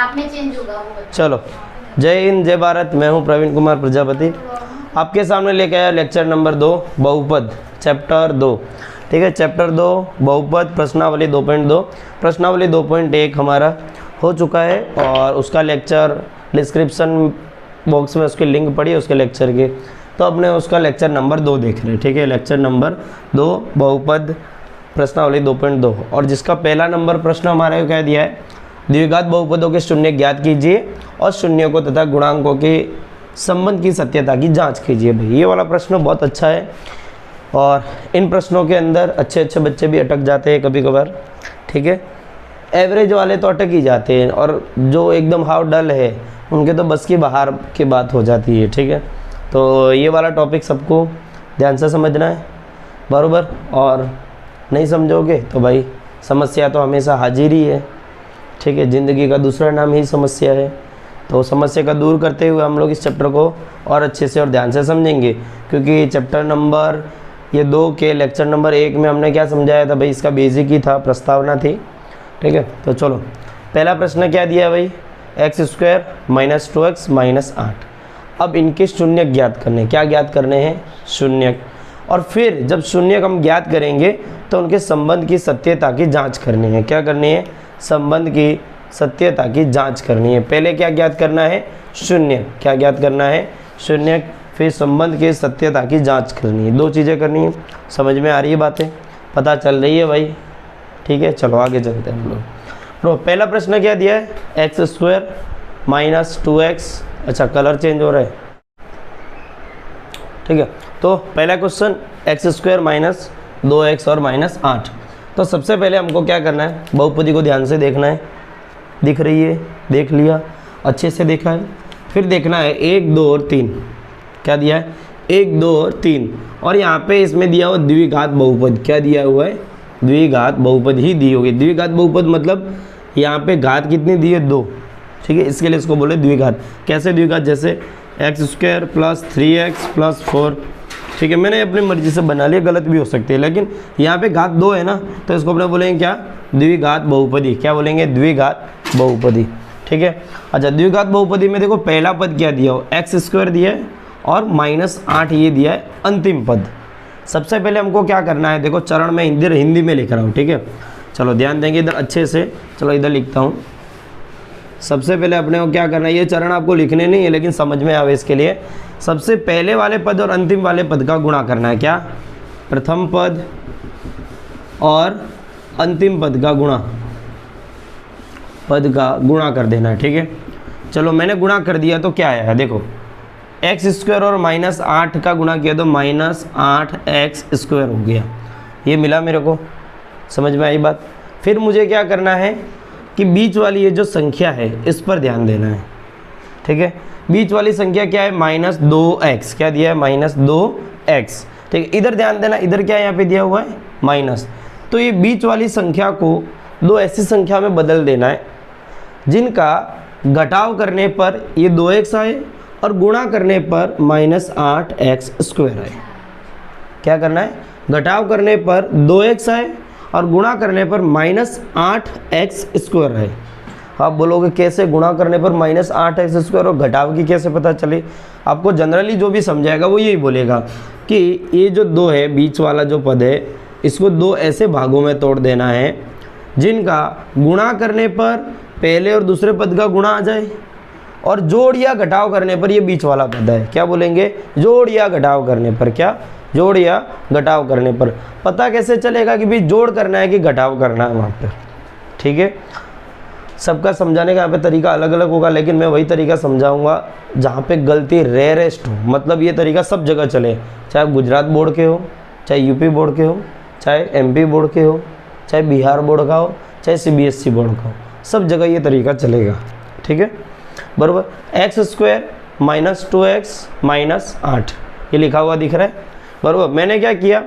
आपने चेंज होगा वो। चलो, जय हिंद जय भारत। मैं हूं प्रवीण कुमार प्रजापति, आपके सामने लेके आया लेक्चर नंबर 2 बहुपद चैप्टर 2। ठीक है, चैप्टर 2 बहुपद प्रश्नावली 2.2। प्रश्नावली 2.1 हमारा हो चुका है और उसका लेक्चर डिस्क्रिप्शन बॉक्स में उसकी लिंक पड़ी है उसके लेक्चर की, तो अपने उसका लेक्चर नंबर 2 देख रहे हैं। ठीक है, लेक्चर नंबर 2 बहुपद प्रश्नावली 2.2। और जिसका पहला नंबर प्रश्न हमारे को क्या दिया है, द्विघात बहुपदों के शून्य ज्ञात कीजिए और शून्यों को तथा गुणांकों के संबंध की सत्यता की जांच कीजिए। भाई ये वाला प्रश्न बहुत अच्छा है और इन प्रश्नों के अंदर अच्छे अच्छे बच्चे भी अटक जाते हैं कभी कभार। ठीक है, एवरेज वाले तो अटक ही जाते हैं और जो एकदम हाउ डल है उनके तो बस की बाहर की बात हो जाती है। ठीक है, तो ये वाला टॉपिक सबको ध्यान से समझना है बराबर, और नहीं समझोगे तो भाई समस्या तो हमेशा हाजिर ही है। ठीक है, ज़िंदगी का दूसरा नाम ही समस्या है। तो समस्या का दूर करते हुए हम लोग इस चैप्टर को और अच्छे से और ध्यान से समझेंगे, क्योंकि चैप्टर नंबर ये 2 के लेक्चर नंबर 1 में हमने क्या समझाया था भाई, इसका बेसिक ही था, प्रस्तावना थी। ठीक है, तो चलो पहला प्रश्न क्या दिया है भाई, x² - 2x - 8। अब इनके शून्य ज्ञात करने, क्या ज्ञात करने हैं, शून्य। और फिर जब शून्य हम ज्ञात करेंगे तो उनके संबंध की सत्यता की जांच करनी है। क्या करनी है, संबंध की सत्यता की जांच करनी है। पहले क्या ज्ञात करना है, शून्य। क्या ज्ञात करना है, शून्य। फिर संबंध की सत्यता की जांच करनी है। 2 चीज़ें करनी है। समझ में आ रही है बातें, पता चल रही है भाई। ठीक है, चलो आगे चलते हैं हम लोग। तो पहला प्रश्न क्या दिया है, x² - 2x। अच्छा, कलर चेंज हो रहा है। ठीक है, तो पहला क्वेश्चन x² - 2x और -8। तो सबसे पहले हमको क्या करना है, बहुपदी को ध्यान से देखना है। दिख रही है, देख लिया, अच्छे से देखा है। फिर देखना है 1, 2 और 3। क्या दिया है, 1, 2 और 3। और यहाँ पे इसमें दिया हुआ द्विघात बहुपद। क्या दिया हुआ है, द्विघात बहुपद ही दी होगी। द्विघात बहुपद मतलब यहाँ पे घात कितनी दी है, 2। ठीक है, इसके लिए इसको बोले द्विघात। कैसे द्विघात, जैसे x² + 3x + 4। ठीक है, मैंने अपनी मर्जी से बना लिया, गलत भी हो सकती है, लेकिन यहाँ पे घात 2 है ना, तो इसको अपने बोलेंगे क्या, द्विघात बहुपदी। क्या बोलेंगे, द्विघात बहुपदी। ठीक है, अच्छा द्विघात बहुपदी में देखो पहला पद क्या दिया हो, x² दिया है और -8 ये दिया है अंतिम पद। सबसे पहले हमको क्या करना है, देखो चरण में हिंदी में लिख रहा हूँ। ठीक है, चलो ध्यान देंगे इधर अच्छे से। चलो इधर लिखता हूँ। सबसे पहले अपने को क्या करना है, ये चरण आपको लिखने नहीं है लेकिन समझ में आवे इसके लिए, सबसे पहले वाले पद और अंतिम वाले पद का गुणा करना है। क्या, प्रथम पद और अंतिम पद का गुणा कर देना है। ठीक है, चलो मैंने गुणा कर दिया तो क्या आया है, देखो x² और -8 का गुणा किया तो -8x² हो गया। ये मिला मेरे को, समझ में आई बात। फिर मुझे क्या करना है कि बीच वाली ये जो संख्या है इस पर ध्यान देना है। ठीक है, बीच वाली संख्या क्या है, -2x। क्या दिया है, -2x। ठीक है, इधर ध्यान देना, इधर क्या है, यहाँ पे दिया हुआ है माइनस। तो ये बीच वाली संख्या को 2 ऐसी संख्या में बदल देना है जिनका घटाव करने पर ये 2x आए और गुणा करने पर -8x² आए। क्या करना है, घटाव करने पर 2x आए और गुणा करने पर -8x² आए। आप बोलोगे कैसे, गुणा करने पर -8x² और घटाव की कैसे पता चले। आपको जनरली जो भी समझाएगा वो यही बोलेगा कि ये जो 2 है, बीच वाला जो पद है, इसको 2 ऐसे भागों में तोड़ देना है जिनका गुणा करने पर पहले और दूसरे पद का गुणा आ जाए और जोड़ या घटाव करने पर ये बीच वाला पद है। क्या बोलेंगे, जोड़ या घटाव करने पर। क्या, जोड़ या घटाव करने पर। पता कैसे चलेगा कि भाई जोड़ करना है कि घटाव करना है वहाँ पर। ठीक है, सबका समझाने का यहाँ पे तरीका अलग अलग होगा, लेकिन मैं वही तरीका समझाऊंगा जहाँ पे गलती रेयरेस्ट हो। मतलब ये तरीका सब जगह चले, चाहे गुजरात बोर्ड के हो, चाहे यूपी बोर्ड के हो, चाहे MP बोर्ड के हो, चाहे बिहार बोर्ड का हो, चाहे CBSE बोर्ड का हो, सब जगह ये तरीका चलेगा। ठीक है, बराबर। x² - 2x - 8 ये लिखा हुआ दिख रहा है, बराबर। मैंने क्या किया,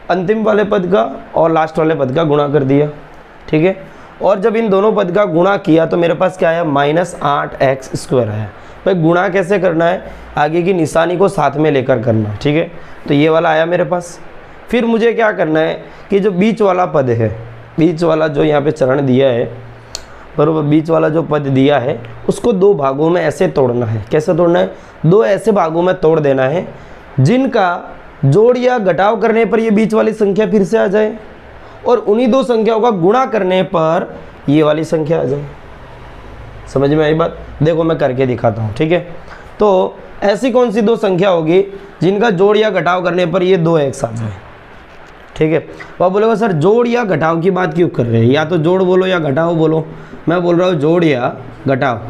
अंतिम वाले पद का और लास्ट वाले पद का गुणा कर दिया। ठीक है, और जब इन दोनों पद का गुणा किया तो मेरे पास क्या आया, -8x² आया। भाई गुणा कैसे करना है, आगे की निशानी को साथ में लेकर करना। ठीक है, तो ये वाला आया मेरे पास। फिर मुझे क्या करना है कि जो बीच वाला पद है, बीच वाला जो यहाँ पे चरण दिया है, बराबर। बीच वाला जो पद दिया है उसको दो भागों में ऐसे तोड़ना है। कैसे तोड़ना है? दो ऐसे भागों में तोड़ देना है जिनका जोड़ या घटाव करने पर ये बीच वाली संख्या फिर से आ जाए और उन्हीं दो संख्याओं का गुणा करने पर ये वाली संख्या आ जाए। समझ में आई बात? देखो मैं करके दिखाता हूँ, ठीक है। तो ऐसी कौन सी दो संख्या होगी जिनका जोड़ या घटाव करने पर ये 2x आ जाए, ठीक है। तो आप बोलोगे सर जोड़ या घटाव की बात क्यों कर रहे हैं? या तो जोड़ बोलो या घटाव बोलो। मैं बोल रहा हूँ जोड़ या घटाव,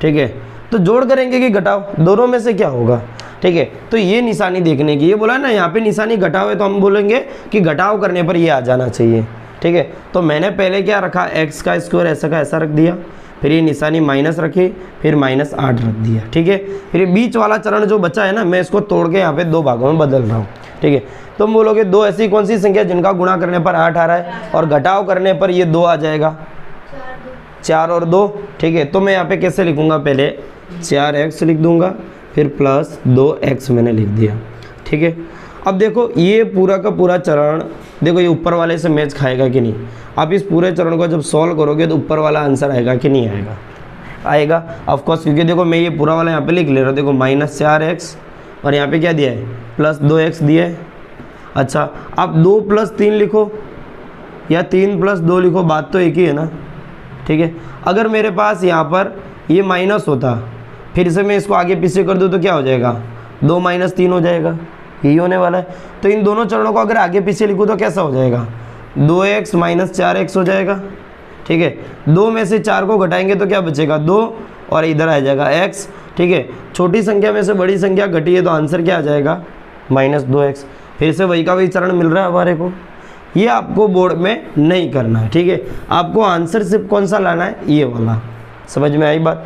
ठीक है। तो जोड़ करेंगे कि घटाव, दोनों में से क्या होगा, ठीक है। तो ये निशानी देखने की, ये बोला ना यहाँ पे निशानी घटाव है तो हम बोलेंगे कि घटाव करने पर ये आ जाना चाहिए, ठीक है। तो मैंने पहले क्या रखा, x का स्क्वायर ऐसा का ऐसा रख दिया, फिर ये निशानी माइनस रखी, फिर -8 रख दिया, ठीक है। फिर ये बीच वाला चरण जो बचा है ना, मैं इसको तोड़ के यहाँ पे दो भागों में बदल रहा हूँ, ठीक है। तुम बोलोगे दो ऐसी कौन सी संख्या जिनका गुणा करने पर 8 आ रहा है और घटाव करने पर ये 2 आ जाएगा? 4 और 2, ठीक है। तो मैं यहाँ पे कैसे लिखूंगा, पहले 4x लिख दूंगा, फिर प्लस 2x मैंने लिख दिया, ठीक है। अब देखो ये पूरा का पूरा चरण, देखो ये ऊपर वाले से मैच खाएगा कि नहीं। आप इस पूरे चरण को जब सॉल्व करोगे तो ऊपर वाला आंसर आएगा कि नहीं आएगा? आएगा ऑफ कोर्स, क्योंकि देखो मैं ये पूरा वाला यहाँ पे लिख ले रहा हूँ। देखो -4x और यहाँ पे क्या दिया है, +2x दिया है। अच्छा, आप 2 + 3 लिखो या 3 + 2 लिखो, बात तो एक ही है ना, ठीक है। अगर मेरे पास यहाँ पर ये माइनस होता, फिर से मैं इसको आगे पीछे कर दूँ तो क्या हो जाएगा, 2 - 3 हो जाएगा, यही होने वाला है। तो इन दोनों चरणों को अगर आगे पीछे लिखूँ तो कैसा हो जाएगा, 2x - 4x हो जाएगा, ठीक है। 2 में से 4 को घटाएंगे तो क्या बचेगा, 2, और इधर आ जाएगा x, ठीक है। छोटी संख्या में से बड़ी संख्या घटी है तो आंसर क्या आ जाएगा, -2x। फिर से वही का वही चरण मिल रहा है हमारे को। ये आपको बोर्ड में नहीं करना है, ठीक है। आपको आंसर सिर्फ कौन सा लाना है, ये वाला। समझ में आई बात?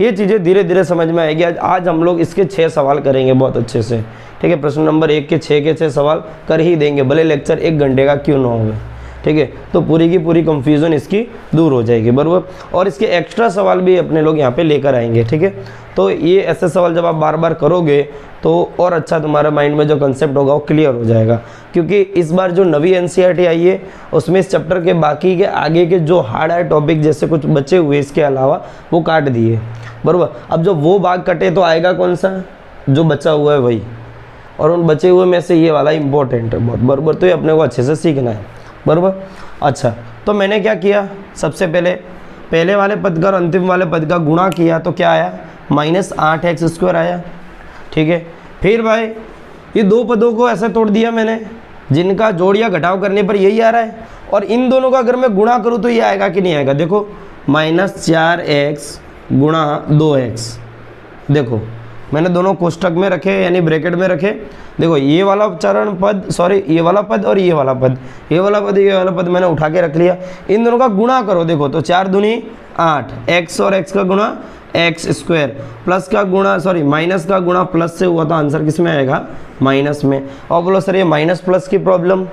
ये चीज़ें धीरे धीरे समझ में आएगी। आज हम लोग इसके 6 सवाल करेंगे बहुत अच्छे से, ठीक है। प्रश्न नंबर 1 के 6 सवाल कर ही देंगे, भले लेक्चर 1 घंटे का क्यों ना हो, ठीक है। तो पूरी की पूरी कंफ्यूजन इसकी दूर हो जाएगी, बराबर। और इसके एक्स्ट्रा सवाल भी अपने लोग यहाँ पे लेकर आएंगे, ठीक है। तो ये ऐसे सवाल जब आप बार बार करोगे तो और अच्छा तुम्हारे माइंड में जो कंसेप्ट होगा वो क्लियर हो जाएगा। क्योंकि इस बार जो नवी NCERT आई है उसमें इस चैप्टर के बाकी के आगे के जो हार्ड टॉपिक जैसे कुछ बचे हुए इसके अलावा वो काट दिए, बराबर। अब जब वो भाग कटे तो आएगा कौन सा, जो बचा हुआ है वही, और उन बचे हुए में से ये वाला इंपॉर्टेंट है बहुत, बराबर। तो ये अपने को अच्छे से सीखना है, बराबर। अच्छा, तो मैंने क्या किया, सबसे पहले वाले पद का और अंतिम वाले पद का गुणा किया तो क्या आया, -8x² आया, ठीक है। फिर भाई ये दो पदों को ऐसे तोड़ दिया मैंने जिनका जोड़ या घटाव करने पर यही आ रहा है, और इन दोनों का अगर मैं गुणा करूँ तो ये आएगा कि नहीं आएगा। देखो -4x × 2x, देखो मैंने दोनों कोष्टक में रखे यानी ब्रैकेट में रखे। देखो ये वाला चरण पद, सॉरी ये वाला पद और ये वाला पद, ये वाला पद ये वाला पद मैंने उठा के रख लिया। इन दोनों का गुणा करो, देखो तो 4 दूनी 8, x और x का गुणा x², प्लस का गुणा सॉरी माइनस का गुणा प्लस से हुआ तो आंसर किस में आएगा, माइनस में। और बोलो सर ये माइनस प्लस की प्रॉब्लम,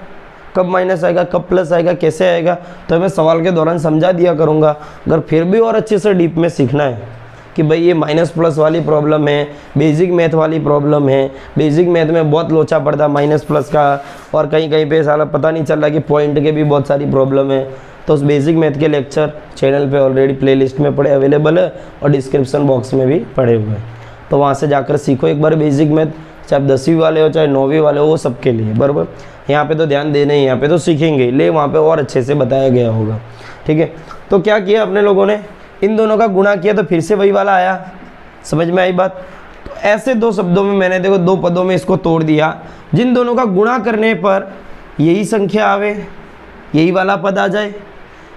कब माइनस आएगा कब प्लस आएगा कैसे आएगा, तो मैं सवाल के दौरान समझा दिया करूँगा। अगर फिर भी और अच्छे से डीप में सीखना है कि भाई ये माइनस प्लस वाली प्रॉब्लम है, बेसिक मैथ वाली प्रॉब्लम है, बेसिक मैथ में बहुत लोचा पड़ता है माइनस प्लस का, और कहीं कहीं पे साला पता नहीं चल रहा कि पॉइंट के भी बहुत सारी प्रॉब्लम है, तो उस बेसिक मैथ के लेक्चर चैनल पे ऑलरेडी प्लेलिस्ट में पड़े अवेलेबल है और डिस्क्रिप्शन बॉक्स में भी पड़े हुए हैं। तो वहाँ से जाकर सीखो एक बार बेसिक मैथ, चाहे 10वीं वाले हो चाहे 9वीं वाले हो, वो सबके लिए, बराबर। यहाँ पे तो ध्यान देना ही, यहाँ पे तो सीखेंगे ले, वहाँ पे और अच्छे से बताया गया होगा, ठीक है। तो क्या किया अपने लोगों ने, इन दोनों का गुणा किया तो फिर से वही वाला आया। समझ में आई बात? तो ऐसे दो शब्दों में मैंने देखो दो पदों में इसको तोड़ दिया, जिन दोनों का गुणा करने पर यही संख्या आवे, यही वाला पद आ जाए,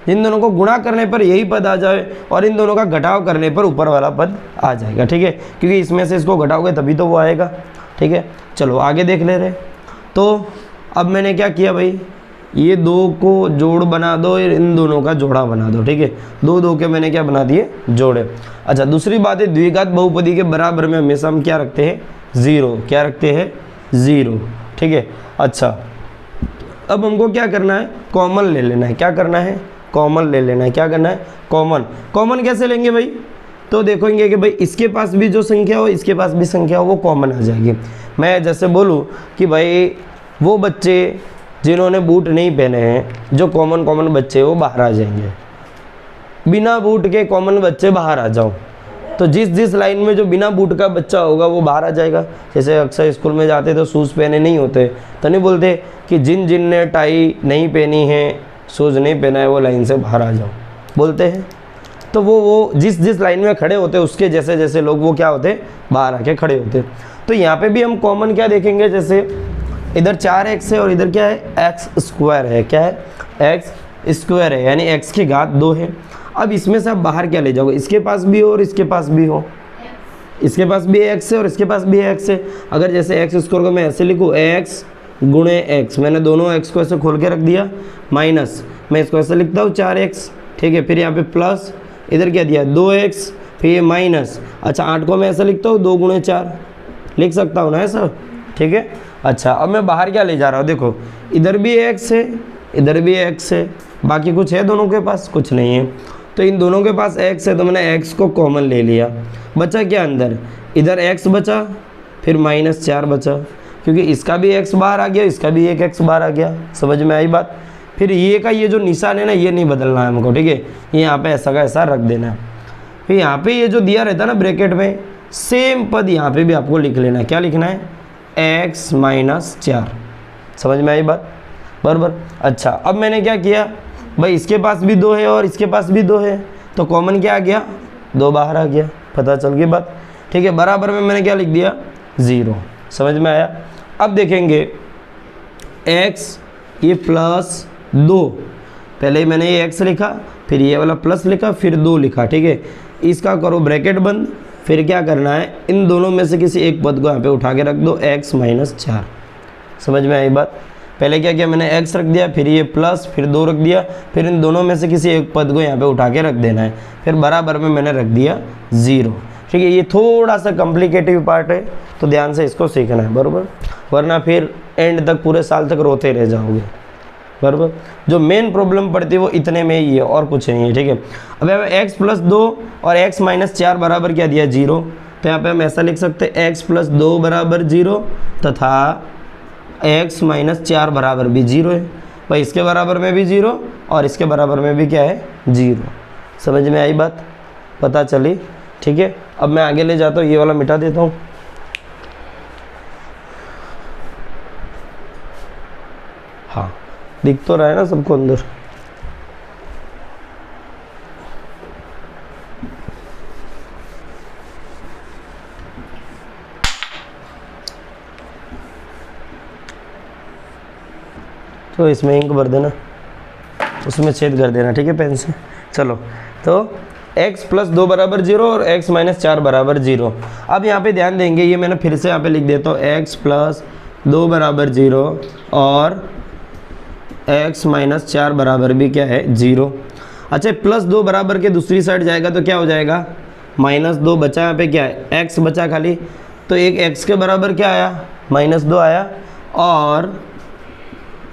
जिन दोनों को गुणा करने पर यही पद आ जाए, और इन दोनों का घटाव करने पर ऊपर वाला पद आ जाएगा, ठीक है। क्योंकि इसमें से इसको घटाओगे तभी तो वो आएगा, ठीक है। चलो आगे देख ले रहे। तो अब मैंने क्या किया भाई, ये दो को जोड़ बना दो, इन दोनों का जोड़ा बना दो, ठीक है। दो के मैंने क्या बना दिए, जोड़े। अच्छा दूसरी बात है, द्विघात बहुपदी के बराबर में हमेशा हम क्या रखते हैं, 0। क्या रखते हैं, 0, ठीक है। अच्छा अब हमको क्या करना है, कॉमन ले लेना है। क्या करना है, कॉमन ले लेना है। क्या करना है, कॉमन कैसे लेंगे भाई, तो देखेंगे कि भाई इसके पास भी जो संख्या हो इसके पास भी संख्या हो, वो कॉमन आ जाएगी। मैं जैसे बोलूँ कि भाई वो बच्चे जिन्होंने बूट नहीं पहने हैं, जो कॉमन बच्चे वो बाहर आ जाएंगे, बिना बूट के कॉमन बच्चे बाहर आ जाओ। तो जिस लाइन में जो बिना बूट का बच्चा होगा वो बाहर आ जाएगा। जैसे अक्सर स्कूल में जाते तो शूज़ पहने नहीं होते, तो नहीं बोलते कि जिन ने टाई नहीं पहनी है, शूज़ नहीं पहना है, वो लाइन से बाहर आ जाओ, बोलते हैं। तो वो जिस लाइन में खड़े होते उसके जैसे लोग वो क्या होते, बाहर आके खड़े होते। तो यहाँ पे भी हम कॉमन क्या देखेंगे, जैसे इधर 4x है और इधर क्या है, x स्क्वायर है। क्या है, x स्क्वायर है, यानी x की घात 2 है। अब इसमें से आप बाहर क्या ले जाओगे, इसके पास भी हो और इसके पास भी हो, इसके पास भी x है और इसके पास भी x है। अगर जैसे x स्क्वायर को मैं ऐसे लिखूँ, x गुणे x, मैंने दोनों x को ऐसे खोल के रख दिया, माइनस मैं इसको ऐसे लिखता हूँ 4x, ठीक है। फिर यहाँ पे प्लस, इधर क्या दिया 2x, फिर ये माइनस। अच्छा 8 को मैं ऐसा लिखता हूँ 2 गुणे 4, लिख सकता हूँ ना ऐसा, ठीक है। अच्छा अब मैं बाहर क्या ले जा रहा हूँ, देखो इधर भी x है, इधर भी x है, बाकी कुछ है दोनों के पास, कुछ नहीं है। तो इन दोनों के पास x है, तो मैंने x को कॉमन ले लिया। बचा क्या अंदर, इधर x बचा, फिर -4 बचा, क्योंकि इसका भी x बाहर आ गया, इसका भी एक x बाहर आ गया। समझ में आई बात। फिर ये का ये जो निशान है ना, ये नहीं बदलना है हमको, ठीक है। ये यहाँ पे ऐसा का ऐसा रख देना है। फिर यहाँ पे ये जो दिया रहता है ना ब्रैकेट में, सेम पद यहाँ पे भी आपको लिख लेना है। क्या लिखना है, x -4। समझ में आई बात, बराबर। अच्छा अब मैंने क्या किया भाई, इसके पास भी 2 है और इसके पास भी 2 है, तो कॉमन क्या आ गया, 2 बाहर आ गया। पता चल गई बात, ठीक है। बराबर में मैंने क्या लिख दिया, 0। समझ में आया। अब देखेंगे x ये +2, पहले ही मैंने ये x लिखा, फिर ये वाला प्लस लिखा, फिर 2 लिखा, ठीक है। इसका करो ब्रैकेट बंद, फिर क्या करना है, इन दोनों में से किसी एक पद को यहाँ पे उठा के रख दो, x -4। समझ में आई बात। पहले क्या किया मैंने, x रख दिया, फिर ये प्लस, फिर 2 रख दिया, फिर इन दोनों में से किसी एक पद को यहाँ पे उठा के रख देना है, फिर बराबर में मैंने रख दिया 0, ठीक है। ये थोड़ा सा कॉम्प्लिकेटिव पार्ट है, तो ध्यान से इसको सीखना है, बराबर, वरना फिर एंड तक पूरे साल तक रोते रह जाओगे, बराबर। जो मेन प्रॉब्लम पड़ती है वो इतने में ही है और कुछ नहीं है, ठीक है। अब यहाँ पे x +2 और x -4 बराबर क्या दिया, 0। तो यहाँ पे हम ऐसा लिख सकते हैं x +2 बराबर 0 तथा x -4 बराबर भी 0 है। भाई इसके बराबर में भी 0 और इसके बराबर में भी क्या है, 0। समझ में आई बात, पता चली, ठीक है। अब मैं आगे ले जाता हूँ, ये वाला मिटा देता हूँ। हाँ दिख तो रहा है ना सबको अंदर। तो इसमें इंक भर देना, उसमें छेद कर देना, ठीक है, पेन से। चलो तो x +2 बराबर 0 और x -4 बराबर 0। अब यहाँ पे ध्यान देंगे, ये मैंने फिर से यहाँ पे लिख देता हूँ, x +2 बराबर 0 और x -4 बराबर भी क्या है, 0। अच्छा +2 बराबर के दूसरी साइड जाएगा तो क्या हो जाएगा, -2 बचा, यहाँ पे क्या है, x बचा खाली, तो एक x के बराबर क्या आया, -2 आया। और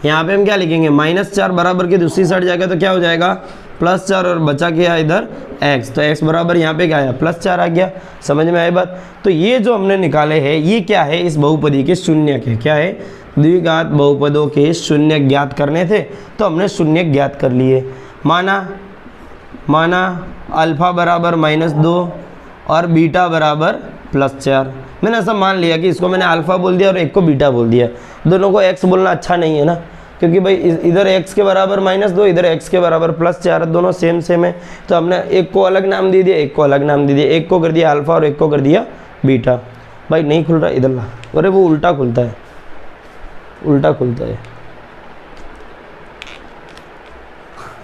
यहाँ पे हम क्या लिखेंगे, -4 बराबर के दूसरी साइड जाएगा तो क्या हो जाएगा, +4 और बचा क्या इधर x, तो x बराबर यहाँ पे क्या आया, +4 आ गया। समझ में आई बात। तो ये जो हमने निकाले हैं ये क्या है, इस बहुपदी के शून्य के, क्या है, द्विघात बहुपदों के शून्य ज्ञात करने थे, तो हमने शून्य ज्ञात कर लिए। माना अल्फा बराबर -2 और बीटा बराबर +4। मैंने ऐसा मान लिया कि इसको मैंने अल्फा बोल दिया और एक को बीटा बोल दिया। दोनों को x बोलना अच्छा नहीं है ना, क्योंकि भाई इधर x के बराबर -2, इधर x के बराबर +4, दोनों सेम है। तो हमने एक को अलग नाम दे दिया, एक को अलग नाम दे दिया, एक को कर दिया अल्फा और एक को कर दिया बीटा। भाई नहीं खुल रहा, इधर ला, अरे वो उल्टा खुलता है, उल्टा खुलता है,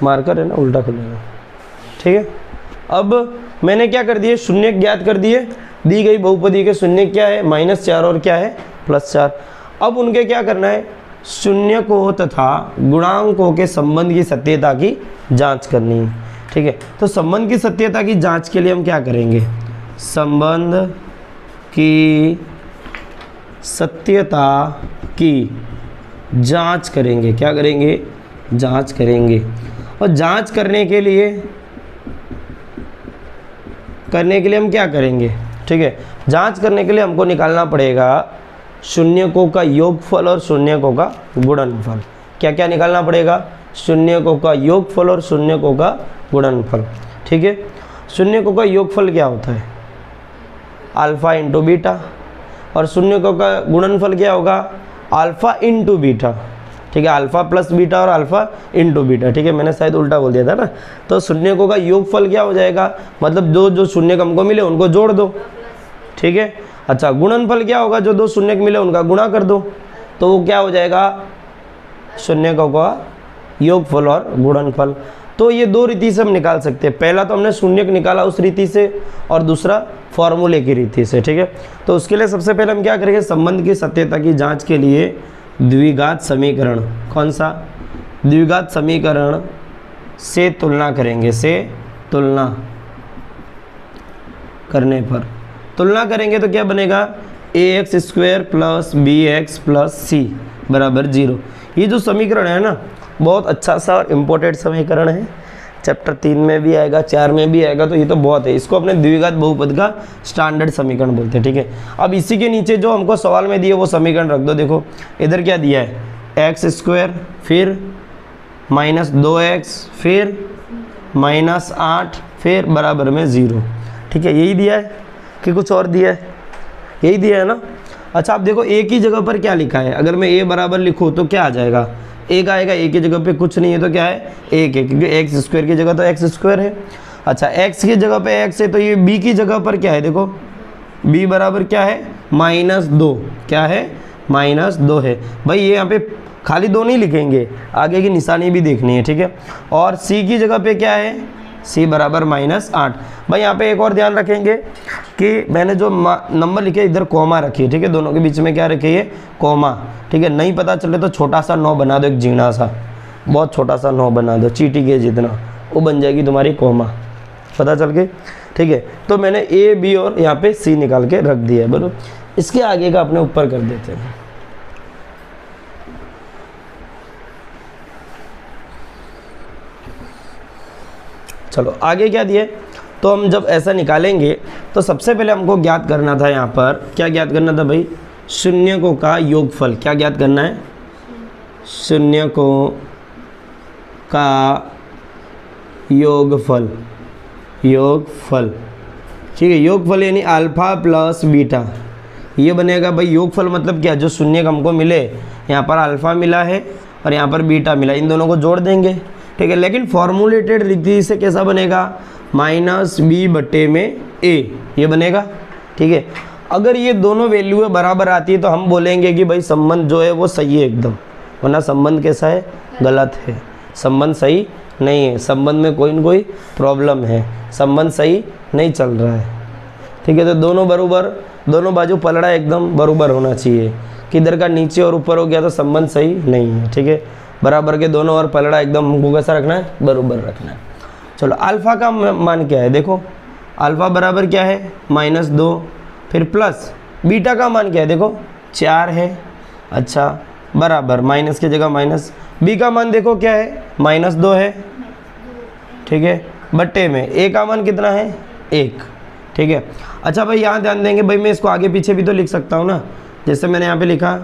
मार्कर है ना, उल्टा खुलेगा, ठीक है। अब मैंने क्या कर दिए, शून्य ज्ञात कर दिए। दी गई बहुपदी के शून्य क्या है, -4 और क्या है, +4। अब उनके क्या करना है, शून्य को तथा गुणांकों के संबंध की सत्यता की जांच करनी है, ठीक है। तो संबंध की सत्यता की जांच के लिए हम क्या करेंगे, संबंध की सत्यता की जांच करेंगे। क्या करेंगे, जांच करेंगे। और जांच करने के लिए हम क्या करेंगे, ठीक है। जांच करने के लिए हमको निकालना पड़ेगा शून्यकों का योगफल और शून्यकों का गुणनफल। क्या क्या निकालना पड़ेगा, शून्यकों का योगफल और शून्यकों का गुणनफल, ठीक है। शून्यकों का योगफल क्या होता है? अल्फा इंटू बीटा, और शून्यकों का गुणनफल क्या होगा? अल्फा इंटू बीटा, ठीक है, अल्फा प्लस बीटा और अल्फा इंटू बीटा, ठीक है, मैंने शायद उल्टा बोल दिया था ना। तो शून्यकों का योगफल क्या हो जाएगा? मतलब जो जो शून्यक हमको मिले उनको जोड़ दो, ठीक है। अच्छा, गुणनफल क्या होगा? जो दो शून्यक मिले उनका गुणा कर दो, तो वो क्या हो जाएगा? शून्यकों का योगफल और गुणनफल। तो ये दो रीति से हम निकाल सकते हैं। पहला तो हमने शून्यक निकाला उस रीति से, और दूसरा फॉर्मूले की रीति से, ठीक है। तो उसके लिए सबसे पहले हम क्या करेंगे? संबंध की सत्यता की जांच के लिए द्विघात समीकरण, कौन सा? द्विघात समीकरण से तुलना करेंगे, से तुलना करने पर, तुलना करेंगे तो क्या बनेगा? ax² plus bx plus c बराबर 0। ये जो समीकरण है ना, बहुत अच्छा सा और इम्पोर्टेंट समीकरण है। चैप्टर 3 में भी आएगा, 4 में भी आएगा, तो ये तो बहुत है। इसको अपने द्विघात बहुपद का स्टैंडर्ड समीकरण बोलते हैं, ठीक है। अब इसी के नीचे जो हमको सवाल में दिए वो समीकरण रख दो। देखो इधर क्या दिया है? x², फिर -2x, फिर -8, फिर बराबर में 0, ठीक है। यही दिया है कि कुछ और दिया है? यही दिया है ना। अच्छा, आप देखो a की जगह पर क्या लिखा है? अगर मैं a बराबर लिखूँ तो क्या आ जाएगा? एक आएगा। a की जगह पे कुछ नहीं है तो क्या है? 1 है, क्योंकि x² की जगह तो x² है। अच्छा, x की जगह पे x है, तो ये b की जगह पर क्या है? देखो b बराबर क्या है? -2। क्या है? -2 है। भाई ये यहाँ पे खाली 2 नहीं लिखेंगे, आगे की निशानी भी देखनी है, ठीक है। और c की जगह पे क्या है? c बराबर -8। भाई यहाँ पे एक और ध्यान रखेंगे कि मैंने जो नंबर लिखे इधर कोमा रखी है, ठीक है। दोनों के बीच में क्या रखी है? कोमा, ठीक है। नहीं पता चले तो छोटा सा 9 बना दो, एक जीना सा, बहुत छोटा सा 9 बना दो, चीटी के जितना, वो बन जाएगी तुम्हारी कोमा, पता चल गई, ठीक है। तो मैंने a b और यहाँ पे c निकाल के रख दिया है, बोलो। इसके आगे का अपने ऊपर कर देते हैं। चलो आगे क्या दिए? तो हम जब ऐसा निकालेंगे तो सबसे पहले हमको ज्ञात करना था, यहाँ पर क्या ज्ञात करना था भाई? शून्यकों का योगफल। क्या ज्ञात करना है? शून्यकों का योगफल, योगफल, ठीक है। योगफल यानी अल्फा प्लस बीटा, ये बनेगा भाई। योगफल मतलब क्या? जो शून्यक हमको मिले, यहाँ पर अल्फा मिला है और यहाँ पर बीटा मिला, इन दोनों को जोड़ देंगे, ठीक है। लेकिन फॉर्मूलेटेड रीति से कैसा बनेगा? -b/a, ये बनेगा, ठीक है। अगर ये दोनों वैल्यू बराबर आती है तो हम बोलेंगे कि भाई संबंध जो है वो सही है एकदम, वरना संबंध कैसा है? गलत है, संबंध सही नहीं है, संबंध में कोई न कोई प्रॉब्लम है, संबंध सही नहीं चल रहा है, ठीक है। तो दोनों बराबर, दोनों बाजू पलड़ा एकदम बराबर होना चाहिए। किधर का नीचे और ऊपर हो गया तो संबंध सही नहीं है, ठीक है। बराबर के दोनों और पलड़ा एकदम हमको कैसा रखना है? बराबर रखना है। चलो अल्फ़ा का मान क्या है? देखो अल्फ़ा बराबर क्या है? -2, फिर प्लस बीटा का मान क्या है? देखो 4 है। अच्छा, बराबर माइनस की जगह माइनस, बी का मान देखो क्या है? -2 है, ठीक है, बट्टे में ए का मान कितना है? 1, ठीक है। अच्छा भाई यहाँ ध्यान देंगे, भाई मैं इसको आगे पीछे भी तो लिख सकता हूँ ना। जैसे मैंने यहाँ पे लिखा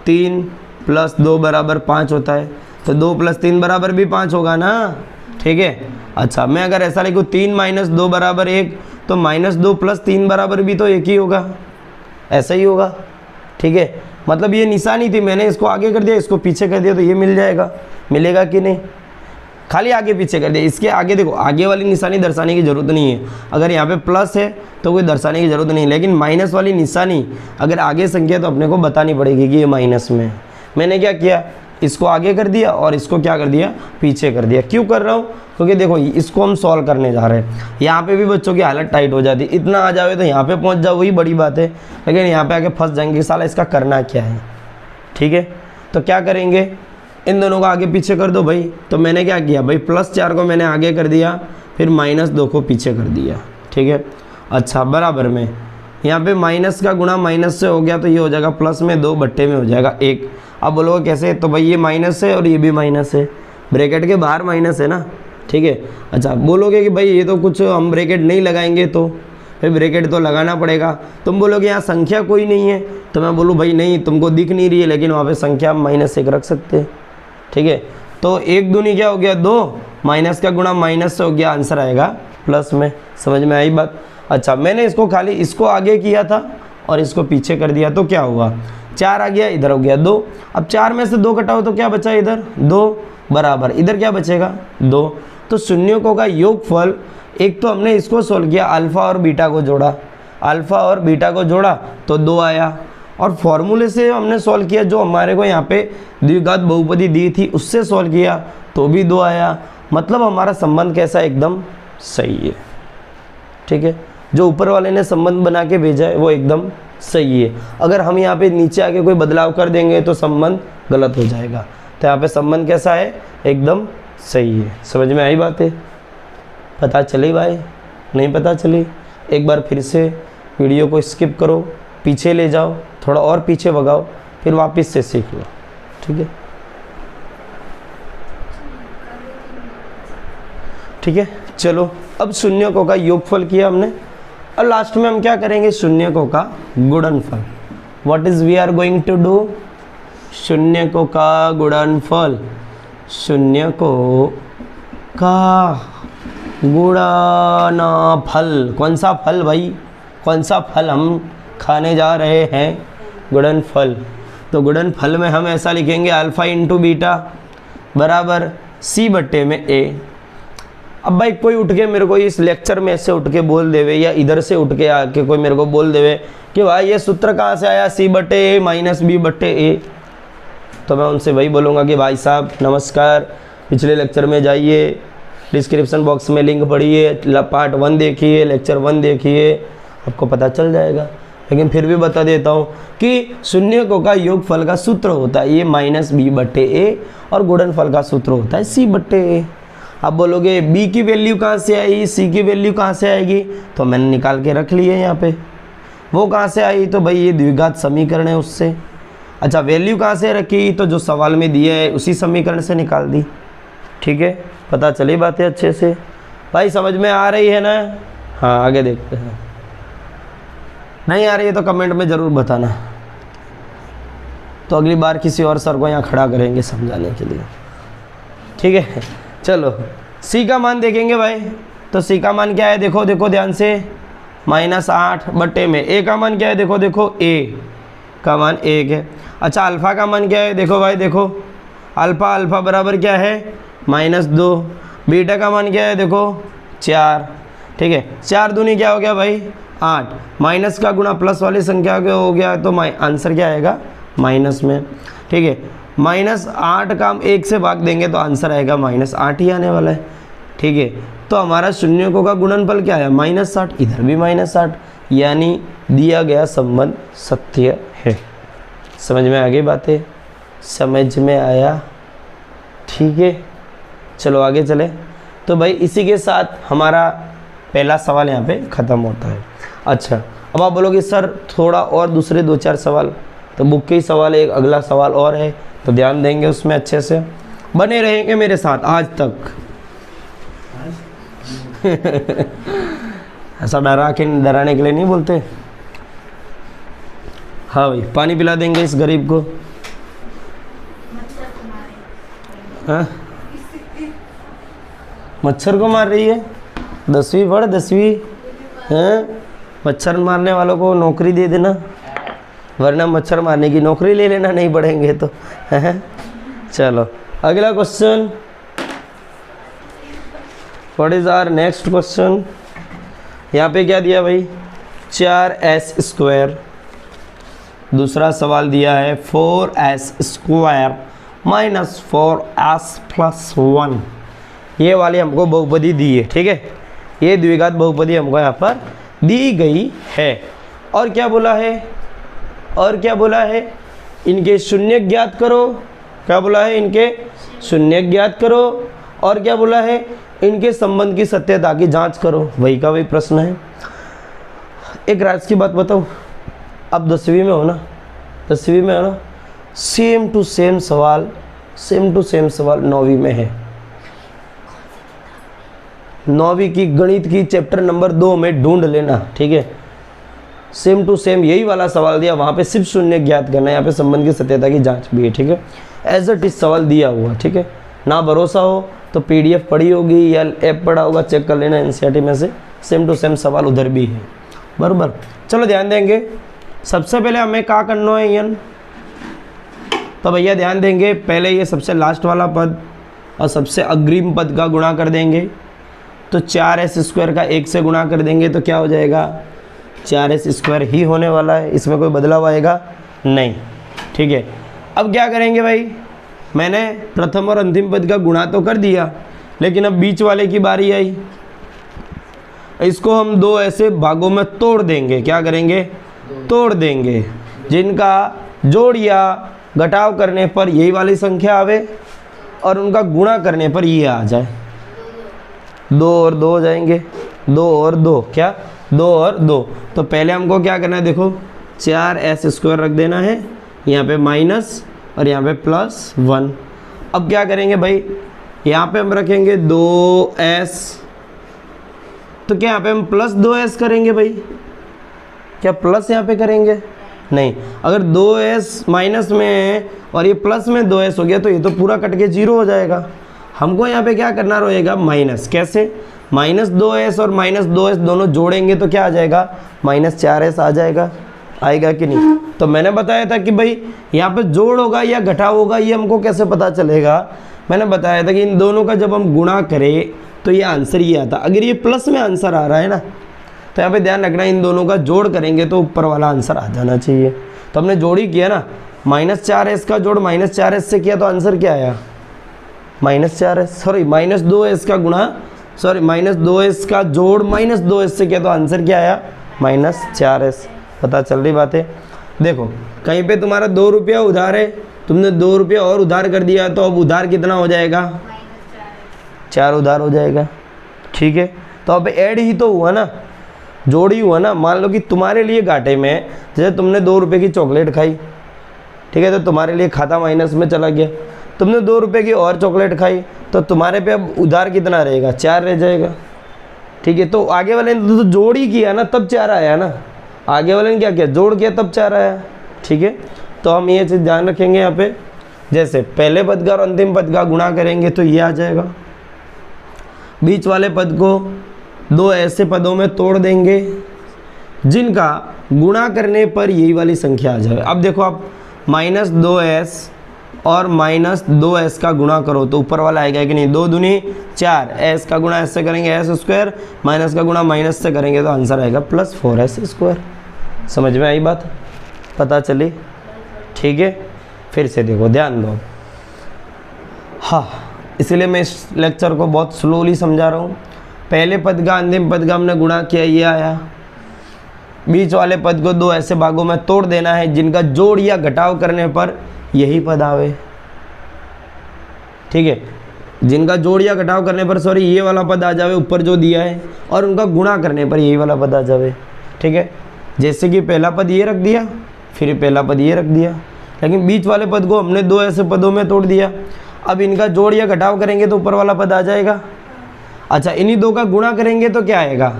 3 + 2 = 5 होता है, तो 2 + 3 बराबर भी 5 होगा ना, ठीक है। अच्छा, मैं अगर ऐसा लिखूँ 3 - 2 = 1, तो -2 + 3 बराबर भी तो 1 ही होगा, ऐसा ही होगा, ठीक है। मतलब ये निशानी थी, मैंने इसको आगे कर दिया, इसको पीछे कर दिया, तो ये मिल जाएगा, मिलेगा कि नहीं? खाली आगे पीछे कर दिया। इसके आगे देखो, आगे वाली निशानी दर्शाने की ज़रूरत नहीं है। अगर यहाँ पे प्लस है तो कोई दर्शाने की ज़रूरत नहीं, लेकिन माइनस वाली निशानी अगर आगे संख्या तो अपने को बतानी पड़ेगी कि ये माइनस में है। मैंने क्या किया? इसको आगे कर दिया और इसको क्या कर दिया? पीछे कर दिया। क्यों कर रहा हूँ? क्योंकि देखो इसको हम सॉल्व करने जा रहे हैं। यहाँ पे भी बच्चों की हालत टाइट हो जाती है, इतना आ जाओ तो यहाँ पे पहुँच जाओ, वही बड़ी बात है, लेकिन यहाँ पे आके फंस जाएंगे, साला इसका करना क्या है, ठीक है। तो क्या करेंगे? इन दोनों को आगे पीछे कर दो भाई। तो मैंने क्या किया भाई? +4 को मैंने आगे कर दिया, फिर -2 को पीछे कर दिया, ठीक है। अच्छा, बराबर में यहाँ पे माइनस का गुणा माइनस से हो गया, तो ये हो जाएगा प्लस में 2 बट्टे में हो जाएगा 1। अब बोलोगे कैसे? तो भाई ये माइनस है और ये भी माइनस है, ब्रैकेट के बाहर माइनस है ना, ठीक है। अच्छा, बोलोगे कि भाई ये तो कुछ हम ब्रैकेट नहीं लगाएंगे, तो फिर ब्रैकेट तो लगाना पड़ेगा। तुम बोलोगे यहाँ संख्या कोई नहीं है, तो मैं बोलूँ भाई नहीं, तुमको दिख नहीं रही है, लेकिन वहाँ पे संख्या -1 रख सकते हैं, ठीक है। तो तो एक दूनी क्या हो गया 2, माइनस का गुणा माइनस से हो गया, आंसर आएगा प्लस में। समझ में आई बात? अच्छा, मैंने इसको खाली इसको आगे किया था और इसको पीछे कर दिया तो क्या हुआ, 4 आ गया, इधर हो गया 2। अब 4 में से 2 घटाओ तो क्या बचा इधर 2 बराबर, इधर क्या बचेगा 2। तो शून्यकों का योगफल, एक तो हमने इसको सोल्व किया, अल्फा और बीटा को जोड़ा, अल्फा और बीटा को जोड़ा तो 2 आया, और फॉर्मूले से हमने सॉल्व किया, जो हमारे को यहाँ पे द्विघात बहुपदी दी थी उससे सॉल्व किया तो भी 2 आया। मतलब हमारा संबंध कैसा है, एकदम सही है। ठीक है, जो ऊपर वाले ने संबंध बना के भेजा है वो एकदम सही है। अगर हम यहाँ पे नीचे आके कोई बदलाव कर देंगे तो संबंध गलत हो जाएगा। तो यहाँ पे संबंध कैसा है, एकदम सही है। समझ में आई बात है? पता चली भाई? नहीं पता चली? एक बार फिर से वीडियो को स्किप करो, पीछे ले जाओ, थोड़ा और पीछे भगाओ, फिर वापस से सीख लो। ठीक है, ठीक है। चलो, अब शून्यकों का योगफल किया हमने, और लास्ट में हम क्या करेंगे, शून्यकों का गुणनफल। What is we are going to do, शून्यकों का गुणनफल, शून्यकों का गुणनफल। कौन सा फल भाई, कौन सा फल हम खाने जा रहे हैं, गुणनफल। तो गुणनफल में हम ऐसा लिखेंगे, अल्फा इंटू बीटा बराबर सी बट्टे में ए। अब भाई कोई उठ के मेरे को इस लेक्चर में से उठ के बोल देवे, या इधर से उठ के आके कोई मेरे को बोल देवे कि भाई ये सूत्र कहाँ से आया, सी बट्टे ए माइनस बी बट्टे ए, तो मैं उनसे वही बोलूँगा कि भाई साहब नमस्कार, पिछले लेक्चर में जाइए, डिस्क्रिप्शन बॉक्स में लिंक पढ़िए, पार्ट 1 देखिए, लेक्चर 1 देखिए, आपको पता चल जाएगा। लेकिन फिर भी बता देता हूँ कि शून्यकों का योगफल का सूत्र होता है ये माइनस बी बट्टे ए, और गुणनफल का सूत्र होता है सी बट्टे ए। आप बोलोगे b की वैल्यू कहाँ से आई, c की वैल्यू कहाँ से आएगी, तो मैंने निकाल के रख ली है यहाँ पे। वो कहाँ से आई, तो भाई ये द्विघात समीकरण है उससे। अच्छा, वैल्यू कहाँ से रखी, तो जो सवाल में दिया है उसी समीकरण से निकाल दी। ठीक है, पता चली बातें अच्छे से भाई, समझ में आ रही है ना? हाँ, आगे देखते हैं। नहीं आ रही है तो कमेंट में ज़रूर बताना, तो अगली बार किसी और सर को यहाँ खड़ा करेंगे समझाने के लिए। ठीक है, चलो सी का मान देखेंगे भाई। तो सी का मान क्या है, देखो देखो ध्यान से, -8 बट्टे में ए का मान क्या है, देखो देखो ए का मान 1 है। अच्छा, अल्फ़ा का मान क्या है, देखो भाई देखो, अल्फ़ा बराबर क्या है -2। बीटा का मान क्या है, देखो 4। ठीक है, 4 दूनी क्या हो गया भाई 8, माइनस का गुणा प्लस वाली संख्या हो गया, तो आंसर क्या आएगा माइनस में। ठीक है, -8 का हम 1 से भाग देंगे तो आंसर आएगा -8 ही आने वाला है। ठीक है, तो हमारा शून्यकों का गुणनफल क्या है -8, इधर भी -8, यानी दिया गया संबंध सत्य है। समझ में आ गई बातें? समझ में आया? ठीक है, चलो आगे चले। तो भाई इसी के साथ हमारा पहला सवाल यहाँ पे ख़त्म होता है। अच्छा, अब आप बोलोगे सर थोड़ा और दूसरे 2-4 सवाल, तो बुक के ही सवाल, एक अगला सवाल और है, तो ध्यान देंगे उसमें अच्छे से, बने रहेंगे मेरे साथ आज तक। ऐसा डराने के लिए नहीं बोलते। हाँ भाई, पानी पिला देंगे इस गरीब को। हाँ, मच्छर को मार रही है, 10वीं पढ़ 10वीं। हैं, मच्छर मारने वालों को नौकरी दे देना, वरना मच्छर मारने की नौकरी ले लेना, नहीं पढ़ेंगे तो। चलो अगला question, what is our next question. यहाँ पे क्या दिया भाई, 4s²। दूसरा सवाल दिया है 4s² माइनस 4s+1। ये वाली हमको बहुपदी दी है। ठीक है, ये द्विघात बहुपदी हमको यहाँ पर दी गई है। और क्या बोला है, और क्या बोला है, इनके शून्य ज्ञात करो। क्या बोला है, इनके शून्य ज्ञात करो। और क्या बोला है, इनके संबंध की सत्यता की जांच करो। वही का वही प्रश्न है। एक राज की बात बताओ, अब 10वीं में हो ना, 10वीं में हो ना, सेम टू सेम सवाल 9वीं में है। 9वीं की गणित की चैप्टर नंबर 2 में ढूंढ लेना। ठीक है, सेम टू सेम यही वाला सवाल दिया, वहाँ पे सिर्फ शून्य ज्ञात करना है, यहाँ पे संबंध की सत्यता की जांच भी है। ठीक है, एज इट इज सवाल दिया हुआ। ठीक है, ना भरोसा हो तो पीडीएफ पढ़ी होगी या ऐप पढ़ा होगा, चेक कर लेना एनसीईआरटी में से, सेम टू सेम सवाल उधर भी है, बराबर। चलो ध्यान देंगे, सबसे पहले हमें क्या करना है यन, तो भैया ध्यान देंगे, पहले ये सबसे लास्ट वाला पद और सबसे अग्रिम पद का गुणा कर देंगे, तो 4s² का 1 से गुणा कर देंगे तो क्या हो जाएगा, 4s² ही होने वाला है, इसमें कोई बदलाव आएगा नहीं, ठीक है। अब क्या करेंगे भाई, मैंने प्रथम और अंतिम पद का गुणा तो कर दिया, लेकिन अब बीच वाले की बारी आई, इसको हम 2 ऐसे भागों में तोड़ देंगे, क्या करेंगे, तोड़ देंगे, जिनका जोड़ या घटाव करने पर यही वाली संख्या आवे और उनका गुणा करने पर ये आ जाए। 2 और 2 हो जाएंगे, 2 और 2 क्या, 2 और 2। तो पहले हमको क्या करना है, देखो 4s² रख देना है, यहाँ पे माइनस और यहाँ पे +1। अब क्या करेंगे भाई, यहाँ पे हम रखेंगे 2s, तो क्या यहाँ पे हम +2s करेंगे भाई, क्या प्लस यहाँ पे करेंगे, नहीं, अगर 2s माइनस में है और ये प्लस में 2s हो गया तो ये तो पूरा कट के 0 हो जाएगा। हमको यहाँ पे क्या करना रहेगा, माइनस, कैसे, -2s और -2s दोनों जोड़ेंगे तो क्या आ जाएगा, -4s आ जाएगा, आएगा कि नहीं। तो मैंने बताया था कि भाई यहाँ पे जोड़ होगा या घटाव होगा, ये हमको कैसे पता चलेगा, मैंने बताया था कि इन दोनों का जब हम गुणा करें तो ये आंसर ये आता। अगर ये प्लस में आंसर आ रहा है ना, तो यहाँ पे ध्यान रखना, इन दोनों का जोड़ करेंगे तो ऊपर वाला आंसर आ जाना चाहिए। तो हमने जोड़ ही किया ना, -4s का जोड़ -4s से किया तो आंसर क्या आया, -4s, सॉरी -2s का गुणा, सॉरी -2s का जोड़ -2s से किया तो आंसर क्या आया, -4s। पता चल रही बात है। देखो कहीं पे तुम्हारा 2 रुपया उधार है, तुमने 2 रुपया और उधार कर दिया, तो अब उधार कितना हो जाएगा, 4 उधार हो जाएगा, ठीक है। तो अब ऐड ही तो हुआ ना, जोड़ ही हुआ ना। मान लो कि तुम्हारे लिए घाटे में, जैसे तुमने 2 रुपये की चॉकलेट खाई, ठीक है, तो तुम्हारे लिए खाता माइनस में चला गया। तुमने 2 रुपये की और चॉकलेट खाई तो तुम्हारे पे अब उधार कितना रहेगा, 4 रह जाएगा, ठीक है। तो आगे वाले ने तो जोड़ ही किया ना, तब 4 आया ना, आगे वाले ने क्या किया, जोड़ किया तब 4 आया, ठीक है। तो हम ये चीज़ ध्यान रखेंगे यहाँ पे, जैसे पहले पद का और अंतिम पद का गुणा करेंगे तो ये आ जाएगा, बीच वाले पद को 2 ऐसे पदों में तोड़ देंगे जिनका गुणा करने पर यही वाली संख्या आ जाए। अब देखो आप -2s और -2s का गुणा करो तो ऊपर वाला आएगा कि नहीं, 2 दूनी 4, s का गुणा s से करेंगे s², माइनस का गुणा माइनस से करेंगे तो आंसर आएगा +4s²। समझ में आई बात, पता चली, ठीक है। फिर से देखो, ध्यान दो, हाँ, इसलिए मैं इस लेक्चर को बहुत स्लोली समझा रहा हूँ। पहले पद का अंतिम पद का हमने गुणा किया, ये आया, बीच वाले पद को 2 ऐसे भागों में तोड़ देना है जिनका जोड़ या घटाव करने पर यही पद आवे, ठीक है, जिनका जोड़ या घटाव करने पर, सॉरी, ये वाला पद आ जावे ऊपर जो दिया है, और उनका गुणा करने पर यही वाला पद आ जावे, ठीक है। जैसे कि पहला पद ये रख दिया, फिर पहला पद ये रख दिया, लेकिन बीच वाले पद को हमने 2 ऐसे पदों में तोड़ दिया। अब इनका जोड़ या घटाव करेंगे तो ऊपर वाला पद आ जाएगा। अच्छा, इन्हीं 2 का गुणा करेंगे तो क्या आएगा,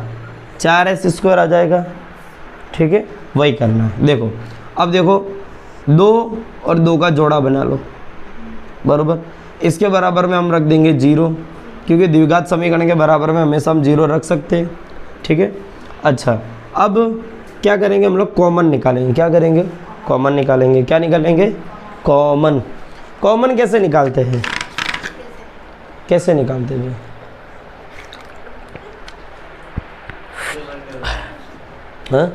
4s² आ जाएगा, ठीक है, वही करना है। देखो अब देखो, 2 और 2 का जोड़ा बना लो, बराबर, इसके बराबर में हम रख देंगे 0, क्योंकि द्विघात समीकरण के बराबर में हमेशा हम 0 रख सकते हैं, ठीक है। अच्छा, अब क्या करेंगे, हम लोग कॉमन निकालेंगे, क्या करेंगे, कॉमन निकालेंगे। क्या निकालेंगे, कॉमन। कॉमन कैसे निकालते हैं, कैसे निकालते हैं, हाँ,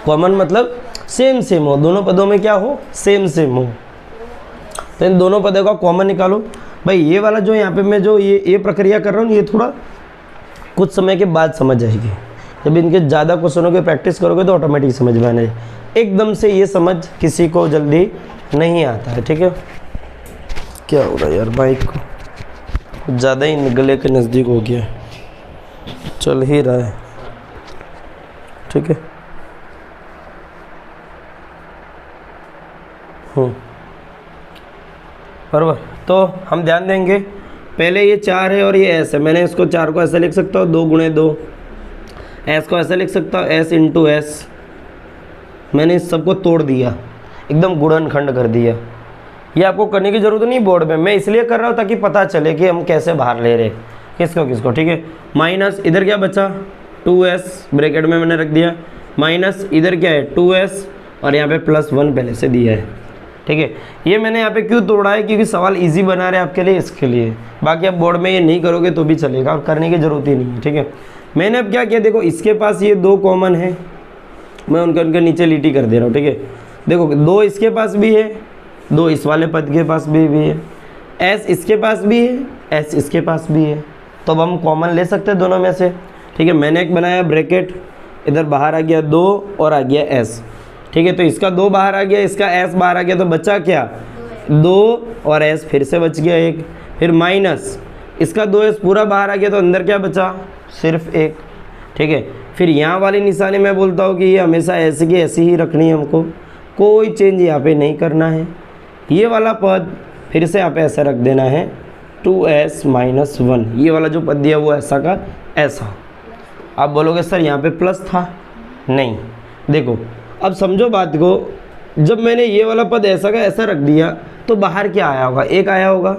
कॉमन मतलब सेम सेम हो, दोनों पदों में क्या हो, सेम सेम हो। तो इन दोनों पदों का कॉमन निकालो। भाई ये वाला जो यहाँ पे मैं जो ये प्रक्रिया कर रहा हूँ, ये थोड़ा कुछ समय के बाद समझ आएगी। जब इनके ज़्यादा क्वेश्चनों की प्रैक्टिस करोगे तो ऑटोमेटिक समझ में आने, एकदम से ये समझ किसी को जल्दी नहीं आता है, ठीक है। क्या हो रहा है यार, बाइक को ज़्यादा ही गले के नज़दीक हो गया, चल ही रहा है, ठीक है। बराबर, तो हम ध्यान देंगे, पहले ये 4 है और ये s है, मैंने इसको 4 को ऐसे लिख सकता हूँ 2 × 2, s को ऐसे लिख सकता हूँ s × s, मैंने इस सबको तोड़ दिया, एकदम गुणनखंड कर दिया। ये आपको करने की ज़रूरत नहीं बोर्ड में, मैं इसलिए कर रहा हूँ ताकि पता चले कि हम कैसे बाहर ले रहे किसको किसको, ठीक है। माइनस इधर क्या बचा 2s ब्रैकेट में मैंने रख दिया, माइनस इधर क्या है 2s और यहाँ पे +1 पहले से दिया है, ठीक है। ये मैंने यहाँ पे क्यों तोड़ा है, क्योंकि सवाल इजी बना रहे हैं आपके लिए, इसके लिए। बाकी आप बोर्ड में ये नहीं करोगे तो भी चलेगा और करने की ज़रूरत ही नहीं है, ठीक है। मैंने अब क्या किया, देखो इसके पास ये 2 कॉमन है, मैं उनके नीचे लिटी कर दे रहा हूँ, ठीक है। देखो 2 इसके पास भी है, 2 इस वाले पद के पास भी है, s इसके पास भी है, s इसके पास भी है, तो अब हम कॉमन ले सकते हैं दोनों में से, ठीक है। मैंने एक बनाया ब्रैकेट, इधर बाहर आ गया 2 और आ गया s, ठीक है। तो इसका 2 बाहर आ गया, इसका s बाहर आ गया, तो बचा क्या 2 और s फिर से बच गया 1, फिर माइनस इसका 2s पूरा बाहर आ गया, तो अंदर क्या बचा सिर्फ 1, ठीक है। फिर यहाँ वाली निशानी मैं बोलता हूँ कि ये हमेशा ऐसे की ऐसी ही रखनी है, हमको कोई चेंज यहाँ पे नहीं करना है। ये वाला पद फिर से यहाँ पे ऐसा रख देना है 2s - 1, ये वाला जो पद दिया वो ऐसा का ऐसा। आप बोलोगे सर यहाँ पे प्लस था, नहीं, देखो अब समझो बात को, जब मैंने ये वाला पद ऐसा का ऐसा रख दिया तो बाहर क्या आया होगा, 1 आया होगा,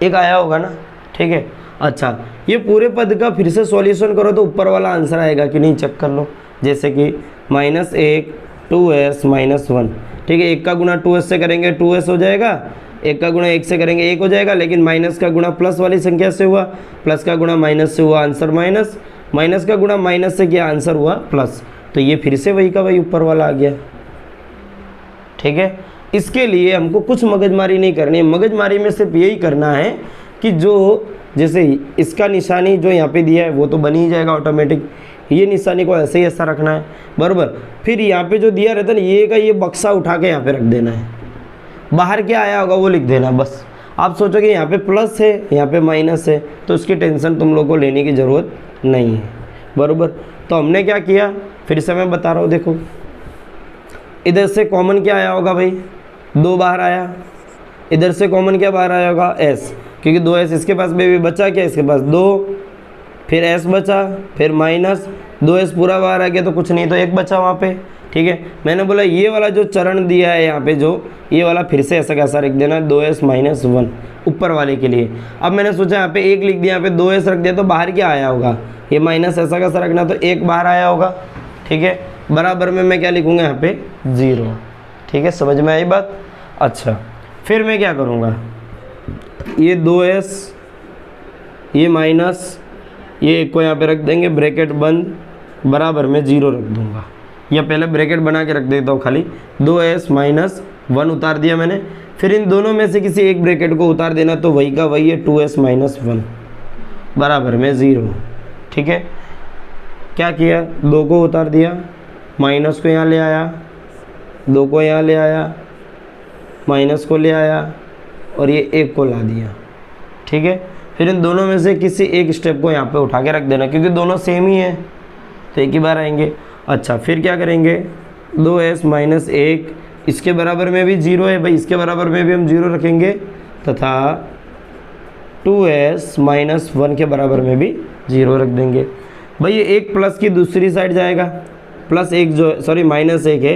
1 आया होगा ना, ठीक है। अच्छा, ये पूरे पद का फिर से सॉल्यूशन करो तो ऊपर वाला आंसर आएगा कि नहीं, चेक कर लो। जैसे कि -1 2s - 1, ठीक है। 1 का गुणा 2s से करेंगे 2s हो जाएगा, 1 का गुणा 1 से करेंगे 1 हो जाएगा, लेकिन माइनस का गुणा प्लस वाली संख्या से हुआ, प्लस का गुणा माइनस से हुआ, आंसर माइनस, माइनस का गुणा माइनस से किया, आंसर हुआ प्लस। तो ये फिर से वही का वही ऊपर वाला आ गया, ठीक है। इसके लिए हमको कुछ मगजमारी नहीं करनी है, मगजमारी में सिर्फ यही करना है कि जो जैसे इसका निशानी जो यहाँ पे दिया है वो तो बन ही जाएगा ऑटोमेटिक, ये निशानी को ऐसे ही ऐसा रखना है, बराबर। फिर यहाँ पे जो दिया रहता है ना, ये का ये बक्सा उठा के यहाँ पे रख देना है, बाहर क्या आया होगा वो लिख देना बस। आप सोचोगे यहाँ पे प्लस है यहाँ पे माइनस है, तो उसकी टेंशन तुम लोग को लेने की ज़रूरत नहीं है, बराबर। तो हमने क्या किया, फिर से मैं बता रहा हूँ, देखो इधर से कॉमन क्या आया होगा भाई, 2 बाहर आया, इधर से कॉमन क्या बाहर आया होगा s, क्योंकि 2s इसके पास भी बचा, क्या इसके पास 2, फिर s बचा, फिर माइनस 2s पूरा बाहर आ गया तो कुछ नहीं, तो 1 बचा वहाँ पे, ठीक है। मैंने बोला ये वाला जो चरण दिया है यहाँ पे जो ये वाला फिर से ऐसा कैसा रख देना 2s - 1 ऊपर वाले के लिए। अब मैंने सोचा यहाँ पे 1 लिख दिया, यहाँ पे 2s रख दिया, तो बाहर क्या आया होगा, ये माइनस ऐसा कैसा रखना, तो 1 बाहर आया होगा, ठीक है। बराबर में मैं क्या लिखूँगा यहाँ पे 0, ठीक है। समझ में आई बात। अच्छा, फिर मैं क्या करूँगा, ये 2s ये माइनस ये 1 को यहाँ पे रख देंगे, ब्रैकेट बंद, बराबर में 0 रख दूँगा, या पहले ब्रैकेट बना के रख देता हूँ खाली, 2s - 1 उतार दिया मैंने। फिर इन दोनों में से किसी एक ब्रैकेट को उतार देना, तो वही का वही है 2s - 1 बराबर में 0, ठीक है। क्या किया, 2 को उतार दिया, माइनस को यहाँ ले आया, 2 को यहाँ ले आया, माइनस को ले आया और ये 1 को ला दिया, ठीक है। फिर इन दोनों में से किसी एक स्टेप को यहाँ पे उठा के रख देना, क्योंकि दोनों सेम ही है तो एक ही बार आएंगे। अच्छा, फिर क्या करेंगे, 2s - 1 इसके बराबर में भी 0 है भाई, इसके बराबर में भी हम 0 रखेंगे, तथा 2s - 1 के बराबर में भी 0 रख देंगे भाई। ये 1 प्लस की दूसरी साइड जाएगा, +1 जो सॉरी -1 है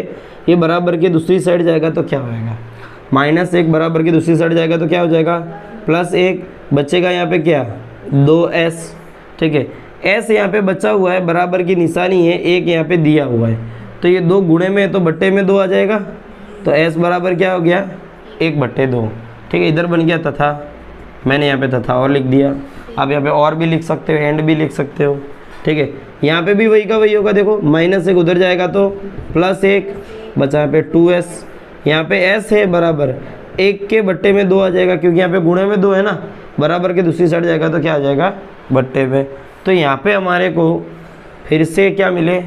ये बराबर की दूसरी साइड जाएगा, तो क्या होएगा, -1 बराबर की दूसरी साइड जाएगा तो क्या हो जाएगा, +1 बचेगा यहाँ पे क्या 2s, ठीक है। s यहाँ पे बचा हुआ है, बराबर की निशानी है, 1 यहाँ पे दिया हुआ है, तो ये 2 गुणे में है तो बट्टे में 2 आ जाएगा, तो s बराबर क्या हो गया 1/2, ठीक है। इधर बन गया तथा, मैंने यहाँ पे तथा और लिख दिया। आप यहाँ पे और भी लिख सकते हो, एंड भी लिख सकते हो, ठीक है। यहाँ पे भी वही का वही होगा, देखो -1 उधर जाएगा तो +1 बचा यहाँ पे 2s, यहाँ पे s है बराबर 1 के बट्टे में 2 आ जाएगा, क्योंकि यहाँ पे गुणे में 2 है ना, बराबर के दूसरी साइड जाएगा तो क्या आ जाएगा बट्टे में। तो यहाँ पे हमारे को फिर से क्या मिले,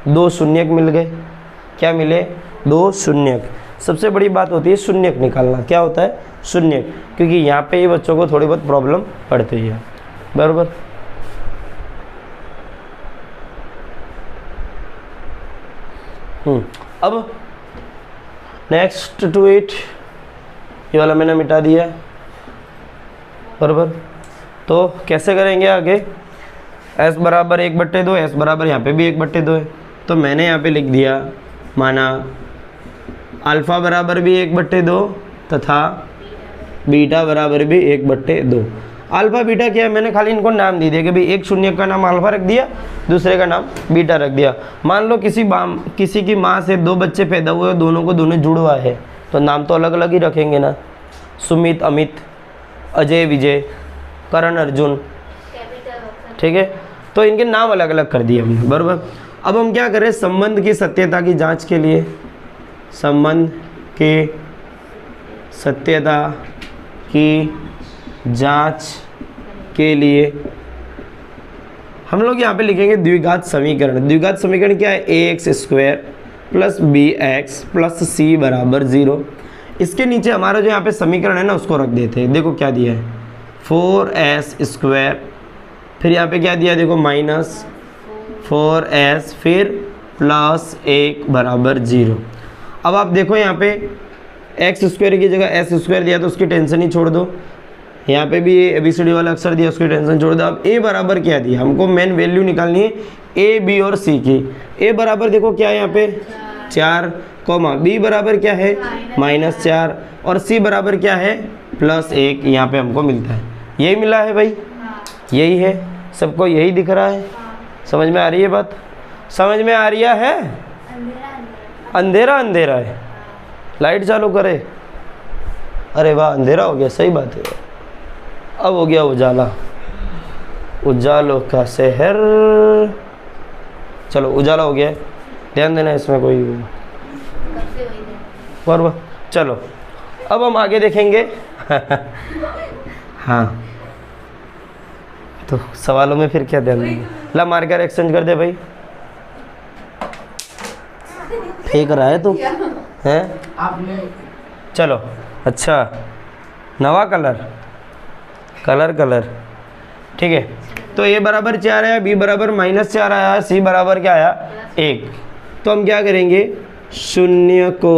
2 शून्यक मिल गए। क्या मिले, 2 शून्यक। सबसे बड़ी बात होती है शून्यक निकालना, क्या होता है शून्यक, क्योंकि यहाँ पे ये बच्चों को थोड़ी बहुत प्रॉब्लम पड़ती है, बराबर। अब नेक्स्ट टू इट, ये वाला मैंने मिटा दिया, बराबर। तो कैसे करेंगे आगे, s बराबर 1/2, s बराबर यहाँ पे भी 1/2 है, तो मैंने यहाँ पे लिख दिया माना अल्फ़ा बराबर भी 1/2 तथा बीटा बराबर भी 1/2। अल्फ़ा बीटा क्या है, मैंने खाली इनको नाम दे दिया कि भाई एक शून्य का नाम अल्फ़ा रख दिया, दूसरे का नाम बीटा रख दिया। मान लो किसी की माँ से 2 बच्चे पैदा हुए, दोनों को दोनों जुड़वा है, तो नाम तो अलग अलग ही रखेंगे ना, सुमित अमित, अजय विजय, करण अर्जुन, ठीक है, तो इनके नाम अलग अलग कर दिए हमने, बराबर। अब हम क्या करें, संबंध की सत्यता की जांच के लिए, संबंध की सत्यता की जांच के लिए हम लोग यहाँ पे लिखेंगे द्विघात समीकरण। द्विघात समीकरण क्या है, ax² plus bx plus c बराबर 0। इसके नीचे हमारा जो यहाँ पे समीकरण है ना उसको रख देते हैं। देखो क्या दिया है, 4s², फिर यहाँ पे क्या दिया देखो माइनस 4s, फिर प्लस 1 बराबर 0। अब आप देखो यहाँ पे x² की जगह s² दिया तो उसकी टेंशन ही छोड़ दो, यहाँ पे भी ABCD वाला अक्षर दिया उसकी टेंशन छोड़ दो। अब a बराबर क्या दिया, हमको मेन वैल्यू निकालनी है a, b और c की। a बराबर देखो क्या है यहाँ पे 4, b बराबर क्या है -4 और c बराबर क्या है +1, यहाँ पे हमको मिलता है। यही मिला है भाई, यही है, सबको यही दिख रहा है। समझ में आ रही है बात, समझ में आ रही है? अंधेरा अंधेरा है, लाइट चालू करे। अरे वाह, अंधेरा हो गया, सही बात है। अब हो गया उजाला, उजालों का शहर। चलो उजाला हो गया है, ध्यान देना इसमें कोई बराबर। चलो अब हम आगे देखेंगे। हाँ तो सवालों में फिर क्या ध्यान देंगे, ला मार्कर एक्सचेंज कर दे भाई। फेंक रहा है तू हैं? चलो अच्छा, नवा कलर ठीक है। तो a बराबर 4 आया, b बराबर -4 आया, c बराबर क्या आया 1। तो हम क्या करेंगे, शून्य को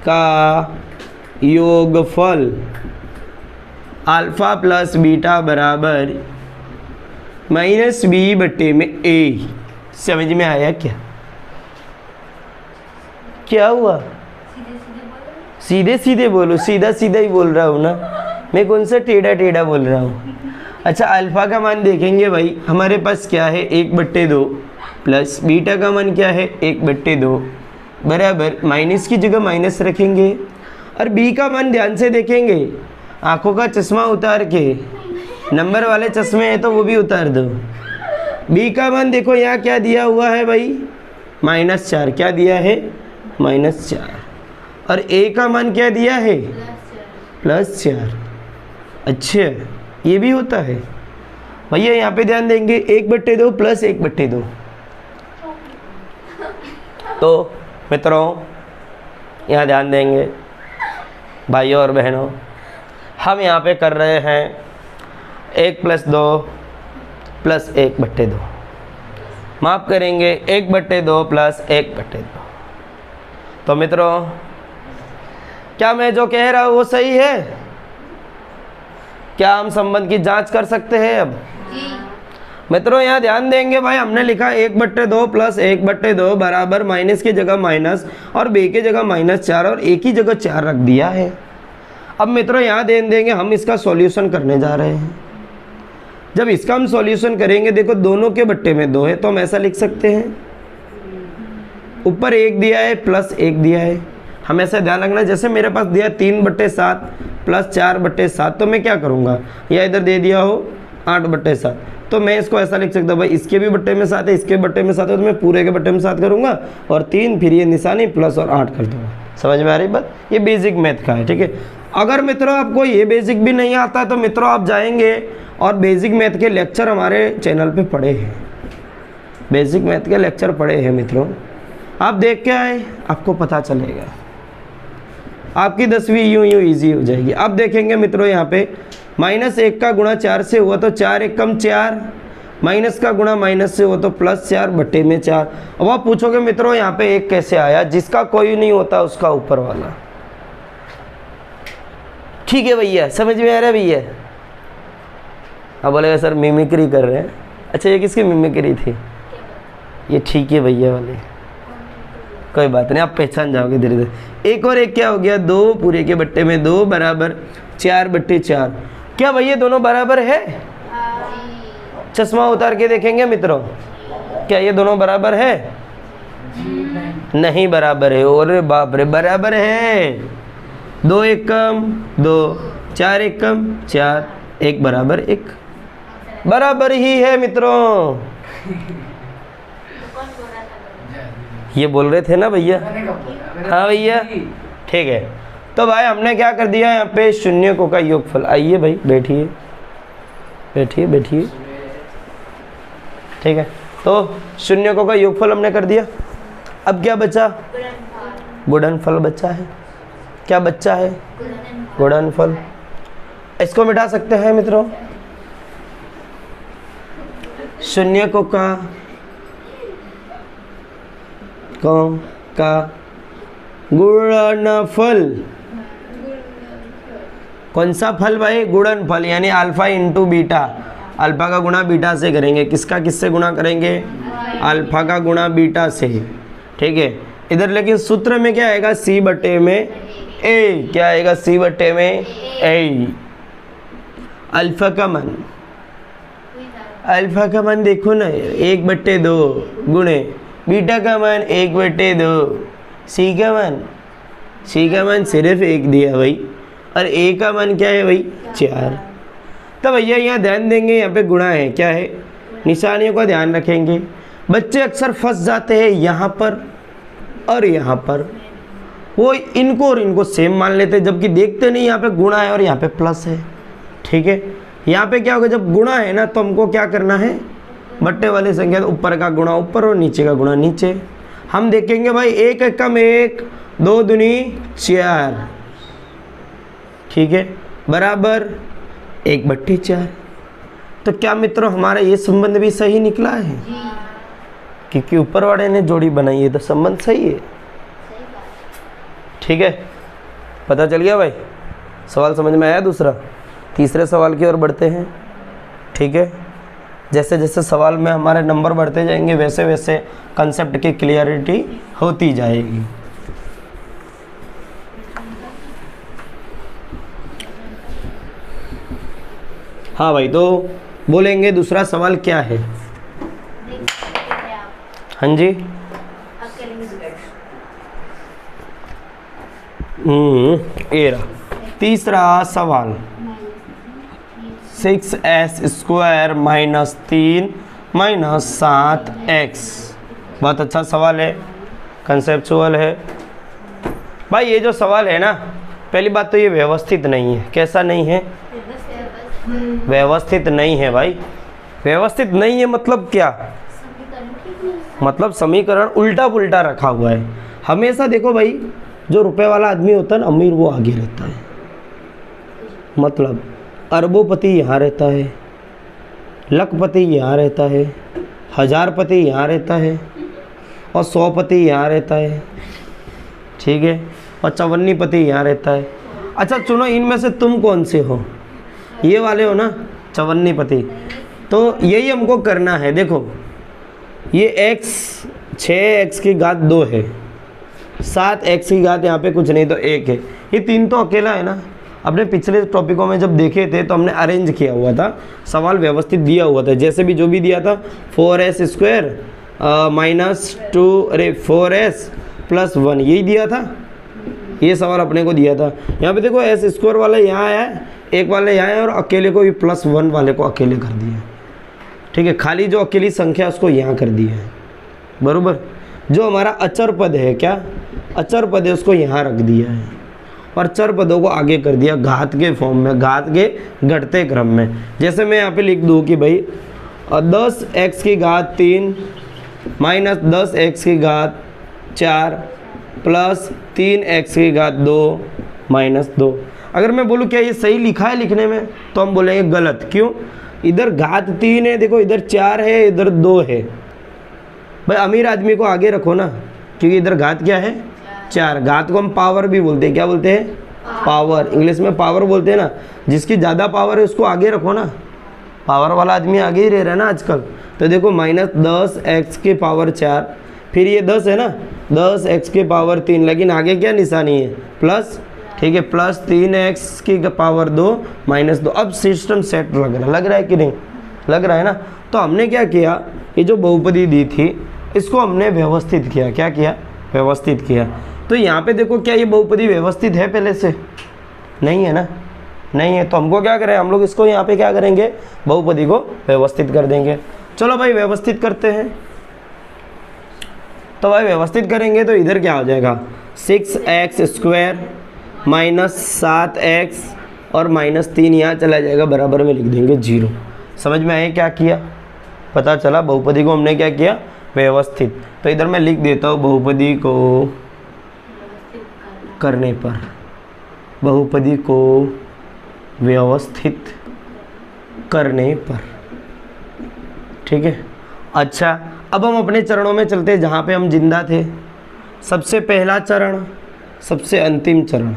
का योगफल अल्फा प्लस बीटा बराबर -b/a। समझ में आया क्या? क्या हुआ? सीधे सीधे बोलो, सीधा सीधा ही बोल रहा हूँ ना मैं, कौन सा टेढ़ा टेढ़ा बोल रहा हूँ। अच्छा अल्फ़ा का मान देखेंगे भाई, हमारे पास क्या है 1/2 प्लस बीटा का मान क्या है 1/2 बराबर माइनस की जगह माइनस रखेंगे, और बी का मान ध्यान से देखेंगे, आँखों का चश्मा उतार के, नंबर वाले चश्मे हैं तो वो भी उतार दो। बी का मान देखो यहाँ क्या दिया हुआ है भाई -4, क्या दिया है -4, और ए का मान क्या दिया है +4। अच्छा ये भी होता है भैया, यहाँ पे ध्यान देंगे 1/2 प्लस 1/2। तो मित्रों यहाँ ध्यान देंगे भाइयों और बहनों, हम यहाँ पे कर रहे हैं 1 + 2 प्लस 1/2, माफ़ करेंगे 1/2 प्लस 1/2। तो मित्रों क्या मैं जो कह रहा हूँ वो सही है? क्या हम संबंध की जांच कर सकते हैं अब? मित्रों यहाँ ध्यान देंगे भाई, हमने लिखा 1/2 प्लस 1/2 बराबर माइनस की जगह माइनस और बी की जगह -4 और ए की जगह 4 रख दिया है। अब मित्रों यहाँ ध्यान देंगे, हम इसका सॉल्यूशन करने जा रहे हैं। जब इसका हम सॉल्यूशन करेंगे, देखो दोनों के बट्टे में 2 है, तो हम ऐसा लिख सकते हैं, ऊपर 1 दिया है प्लस 1 दिया है। हम ऐसा ध्यान रखना, जैसे मेरे पास दिया 3/7 प्लस 4/7, तो मैं क्या करूँगा, या इधर दे दिया हो 8/7, तो मैं इसको ऐसा लिख सकता हूँ भाई, इसके भी बट्टे में 7 है, इसके बट्टे में 7 है, तो मैं पूरे के बट्टे में 7 करूँगा और 3, फिर ये निशानी प्लस और 8 कर दूँगा। समझ में आ रही बात? ये बेसिक मैथ का है, ठीक है। अगर मित्रों आपको ये बेसिक भी नहीं आता तो मित्रों आप जाएंगे और बेसिक मैथ के लेक्चर हमारे चैनल पे पड़े हैं, बेसिक मैथ के लेक्चर पड़े हैं मित्रों, आप देख के आए, आपको पता चलेगा, आपकी 10वीं यूं ईजी हो जाएगी। अब देखेंगे मित्रों यहाँ पे -1 का गुणा 4 से हुआ तो 4 × 1 = 4, माइनस का गुणा माइनस से हुआ तो +4/4। अब आप पूछोगे मित्रों यहाँ पे 1 कैसे आया, जिसका कोई नहीं होता उसका ऊपर वाला। ठीक है भैया, समझ में आ रहा है भैया? अब बोलेगा सर मिमिक्री कर रहे हैं। अच्छा ये किसकी मिमिक्री थी? ये ठीक है भैया वाले, कोई बात नहीं, आप पहचान जाओगे धीरे धीरे। एक और एक क्या हो गया, 2 पूरे के बट्टे में 2 बराबर 4 बट्टे 4। क्या भैया दोनों बराबर है? चश्मा उतार के देखेंगे मित्रों, क्या ये दोनों बराबर है? नहीं बराबर है। और बाप रे, बराबर है। 2 एक कम 2, 4 एक कम 4, 1 बराबर 1, बराबर ही है मित्रों। ये बोल रहे थे ना भैया? हाँ भैया, ठीक है। तो भाई हमने क्या कर दिया यहाँ पे, शून्यकों का योगफल। आइए भाई बैठिए बैठिए बैठिए, ठीक है। तो शून्यकों का योगफल हमने कर दिया। अब क्या बचा? गुणनफल बचा है। क्या बचा है? गुणनफल। इसको मिटा सकते हैं मित्रों, शून्यकों का गुणनफल। कौन सा फल भाई? गुणनफल, यानी अल्फा इंटू बीटा। अल्फा का गुणा बीटा से करेंगे। किसका किससे गुणा करेंगे? अल्फा का गुणा बीटा से, ठीक है। इधर लेकिन सूत्र में क्या आएगा? सी बटे में ए। क्या आएगा? सी बटे में ए। अल्फा का मान, अल्फा का मान देखो ना, 1/2 गुणे बीटा का मान 1/2। सी का मान, सी का मान सिर्फ 1 दिया भाई, और ए का मान क्या है भाई? 4। तो भैया यहाँ ध्यान देंगे, यहाँ पे गुणा है, क्या है? निशानियों का ध्यान रखेंगे। बच्चे अक्सर फंस जाते हैं यहाँ पर और यहाँ पर, वो इनको और इनको सेम मान लेते हैं, जबकि देखते नहीं यहाँ पे गुणा है और यहाँ पे प्लस है, ठीक है। यहाँ पे क्या होगा, जब गुणा है ना तो हमको क्या करना है, बट्टे वाली संख्या ऊपर का गुणा ऊपर और नीचे का गुणा नीचे। हम देखेंगे भाई 1 एकम 1, 2 दूनी 4, ठीक है, बराबर 1/4। तो क्या मित्रों हमारा ये संबंध भी सही निकला है? क्योंकि ऊपर वाले ने जोड़ी बनाई है तो संबंध सही है, ठीक है। पता चल गया भाई? सवाल समझ में आया? दूसरा, तीसरे सवाल की ओर बढ़ते हैं, ठीक है। जैसे जैसे सवाल में हमारे नंबर बढ़ते जाएंगे वैसे वैसे कंसेप्ट की क्लियरिटी होती जाएगी। हाँ भाई, तो बोलेंगे दूसरा सवाल क्या है? हाँ जी, ये रहा तीसरा सवाल। 6s² minus 3 minus 7x। बहुत अच्छा सवाल है, कंसेप्चुअल है भाई। ये जो सवाल है ना, पहली बात तो ये व्यवस्थित नहीं है। कैसा नहीं है? व्यवस्थित नहीं है भाई। व्यवस्थित नहीं है मतलब क्या? मतलब समीकरण उल्टा पुल्टा रखा हुआ है। हमेशा देखो भाई, जो रुपए वाला आदमी होता है ना, अमीर, वो आगे रहता है। मतलब अरबोपति यहाँ रहता है, लखपति यहाँ रहता है, हजारपति यहाँ रहता है, और 100पति यहाँ रहता है, ठीक है, और 54पति यहाँ रहता है। अच्छा चुनो, इनमें से तुम कौन से हो? ये वाले हो ना, 54पति। तो यही हमको करना है। देखो ये x 6x की घात 2 है, 7x की घात यहाँ पे कुछ नहीं तो 1 है। ये 3 तो अकेला है ना। अपने पिछले टॉपिकों में जब देखे थे तो हमने अरेंज किया हुआ था, सवाल व्यवस्थित दिया हुआ था। जैसे भी जो भी दिया था, 4s² माइनस 4s प्लस 1, यही दिया था। ये सवाल अपने को दिया था। यहाँ पे देखो s² वाला यहाँ आया है, एक वाले यहाँ है, और अकेले को भी +1 वाले को अकेले कर दिया, ठीक है। खाली जो अकेली संख्या उसको यहाँ कर दिया है, बरोबर। जो हमारा अचर पद है, क्या अचर पद है, उसको यहाँ रख दिया है, और चर पदों को आगे कर दिया घात के फॉर्म में, घात के घटते क्रम में। जैसे मैं यहाँ पे लिख दूँ कि भाई 10x की घात 3 माइनस 10x की घात 4 प्लस 3x की घात 2 माइनस 2। अगर मैं बोलूँ क्या ये सही लिखा है लिखने में, तो हम बोलेंगे गलत। क्यों? इधर घात 3 है, देखो इधर 4 है, इधर 2 है। भाई अमीर आदमी को आगे रखो ना, क्योंकि इधर घात क्या है? 4। घात को हम पावर भी बोलते हैं। क्या बोलते हैं? पावर। इंग्लिश में पावर बोलते हैं ना। जिसकी ज़्यादा पावर है उसको आगे रखो ना। पावर वाला आदमी आगे ही रह रहा है ना आजकल। तो देखो -10x की पावर 4, फिर ये 10 है ना, 10 x की पावर 3, लेकिन आगे क्या निशानी है, प्लस, ठीक है, प्लस 3x की पावर 2 माइनस 2। अब सिस्टम सेट लग रहा है कि नहीं, लग रहा है ना। तो हमने क्या किया, ये जो बहुपदी दी थी इसको हमने व्यवस्थित किया, क्या किया, व्यवस्थित किया। तो यहाँ पे देखो, क्या ये बहुपदी व्यवस्थित है पहले से, नहीं है ना, नहीं है। तो हमको क्या करें, हम लोग इसको यहाँ पे क्या करेंगे, बहुपदी को व्यवस्थित कर देंगे। चलो भाई व्यवस्थित करते हैं। तो भाई व्यवस्थित करेंगे तो इधर क्या हो जाएगा, 6x² माइनस 7x और माइनस 3 यहाँ चला जाएगा, बराबर में लिख देंगे 0। समझ में आए क्या किया, पता चला बहुपदी को हमने क्या किया, व्यवस्थित। तो इधर मैं लिख देता हूँ बहुपदी को करने पर, बहुपदी को व्यवस्थित करने पर, ठीक है। अच्छा, अब हम अपने चरणों में चलते हैं जहाँ पे हम जिंदा थे। सबसे पहला चरण, सबसे अंतिम चरण,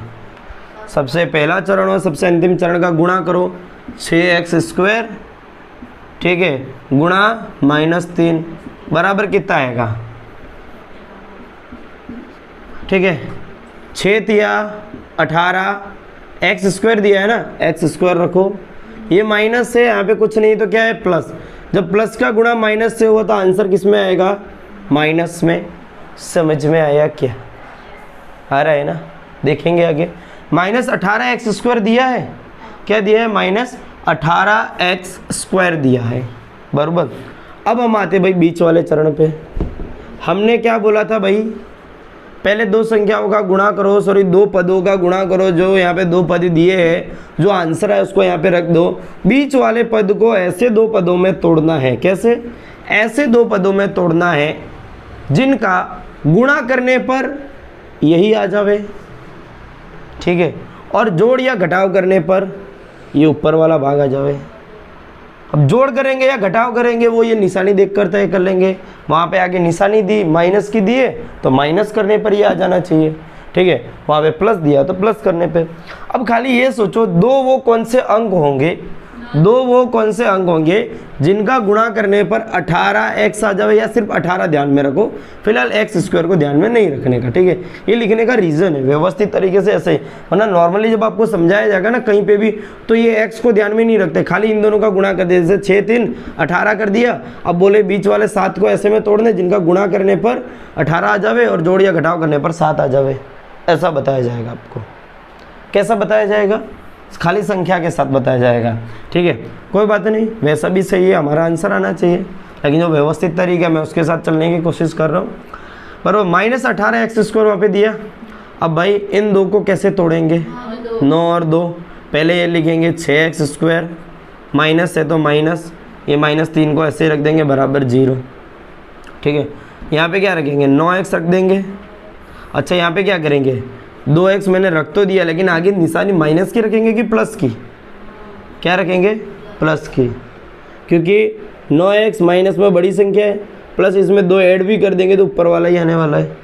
सबसे पहला चरण और सबसे अंतिम चरण का गुणा करो, 6x², ठीक है, गुणा -3 बराबर कितना आएगा, ठीक है, 6 दिया 18, x² दिया है ना, x² रखो, ये माइनस है, यहाँ पे कुछ नहीं तो क्या है, प्लस। जब प्लस का गुणा माइनस से हुआ तो आंसर किस में आएगा, माइनस में। समझ में आया क्या, आ रहा है ना, देखेंगे आगे। -18x² दिया है, क्या दिया है, -18x² दिया है, बराबर। अब हम आते भाई बीच वाले चरण पे। हमने क्या बोला था भाई, पहले दो संख्याओं का गुणा करो, सॉरी दो पदों का गुणा करो, जो यहाँ पे दो पद दिए हैं, जो आंसर है उसको यहाँ पे रख दो। बीच वाले पद को ऐसे दो पदों में तोड़ना है, कैसे, ऐसे दो पदों में तोड़ना है जिनका गुणा करने पर यही आ जावे, ठीक है, और जोड़ या घटाव करने पर ये ऊपर वाला भाग आ जावे। अब जोड़ करेंगे या घटाव करेंगे वो ये निशानी देख कर तय कर लेंगे। वहाँ पे आगे निशानी दी माइनस की दिए तो माइनस करने पर ये आ जाना चाहिए, ठीक है। वहाँ पे प्लस दिया तो प्लस करने पे। अब खाली ये सोचो, दो वो कौन से अंक होंगे, दो वो कौन से अंक होंगे जिनका गुणा करने पर 18x आ जाए, या सिर्फ 18 ध्यान में रखो, फिलहाल x² को ध्यान में नहीं रखने का, ठीक है। ये लिखने का रीज़न है व्यवस्थित तरीके से ऐसे, वरना नॉर्मली जब आपको समझाया जाएगा ना कहीं पे भी, तो ये x को ध्यान में नहीं रखते, खाली इन दोनों का गुणा कर दे। जैसे 6 3 18 कर दिया, अब बोले बीच वाले 7 को ऐसे में तोड़ने जिनका गुणा करने पर 18 आ जावे और जोड़ या घटाव करने पर 7 आ जावे, ऐसा बताया जाएगा आपको। कैसा बताया जाएगा, खाली संख्या के साथ बताया जाएगा, ठीक है। कोई बात नहीं, वैसा भी सही है, हमारा आंसर आना चाहिए, लेकिन जो व्यवस्थित तरीका मैं उसके साथ चलने की कोशिश कर रहा हूँ। पर वो -18x² वहाँ पे दिया। अब भाई इन दो को कैसे तोड़ेंगे, 9 और 2, पहले ये लिखेंगे 6x², माइनस है तो माइनस, ये -3 को ऐसे रख देंगे बराबर 0, ठीक है। यहाँ पे क्या रखेंगे, 9x रख देंगे। अच्छा, यहाँ पे क्या करेंगे, 2x मैंने रख तो दिया, लेकिन आगे निशानी माइनस की रखेंगे कि प्लस की, क्या रखेंगे, प्लस की, क्योंकि 9x माइनस में बड़ी संख्या है, प्लस इसमें 2 ऐड भी कर देंगे तो ऊपर वाला ही आने वाला है।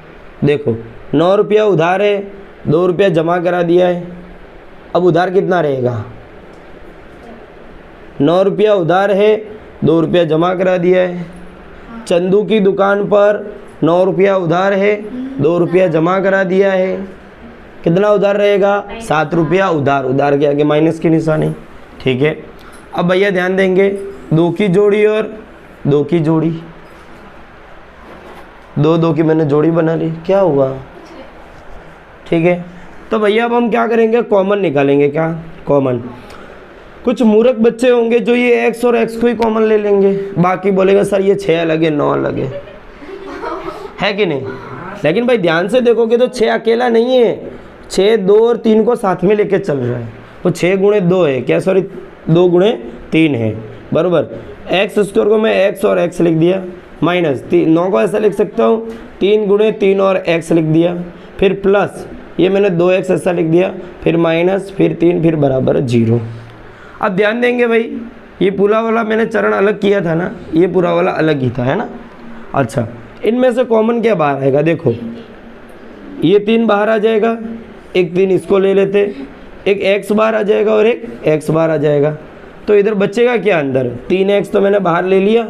देखो 9 रुपया उधार है, 2 रुपया जमा करा दिया है, अब उधार कितना रहेगा, 9 रुपया उधार है, 2 रुपया जमा करा दिया है। चंदू की दुकान पर 9 रुपया उधार है, 2 रुपया जमा करा दिया है, कितना उधार रहेगा, 7 रुपया उधार, उधार के आगे माइनस की निशानी, ठीक है। अब भैया ध्यान देंगे, 2 की जोड़ी और 2 की जोड़ी, 2 की मैंने जोड़ी बना ली, क्या हुआ, ठीक है। तो भैया अब हम क्या करेंगे, कॉमन निकालेंगे, क्या कॉमन। कुछ मूर्ख बच्चे होंगे जो ये x और x को ही कॉमन ले लेंगे, बाकी बोलेगा सर ये 6 अलग है 9 अलग है कि नहीं। लेकिन भाई ध्यान से देखोगे तो 6 अकेला नहीं है, 6 2 और 3 को साथ में लेके चल रहा है, वो 6 गुणे 2 है, क्या सॉरी 2 गुणे 3 है, बराबर। x² को मैं x और x लिख दिया, माइनस 9 को ऐसा लिख सकता हूँ 3 गुणे 3 और x लिख दिया, फिर प्लस ये मैंने 2x ऐसा लिख दिया, फिर माइनस, फिर 3, फिर बराबर 0। अब ध्यान देंगे भाई, ये पूरा वाला मैंने चरण अलग किया था ना, ये पूरा वाला अलग ही था, है ना। अच्छा, इनमें से कॉमन क्या बाहर आएगा, देखो ये 3 बाहर आ जाएगा, एक 3 इसको ले लेते, एक x बाहर आ जाएगा और एक x बाहर आ जाएगा। तो इधर बचेगा क्या अंदर, 3x तो मैंने बाहर ले लिया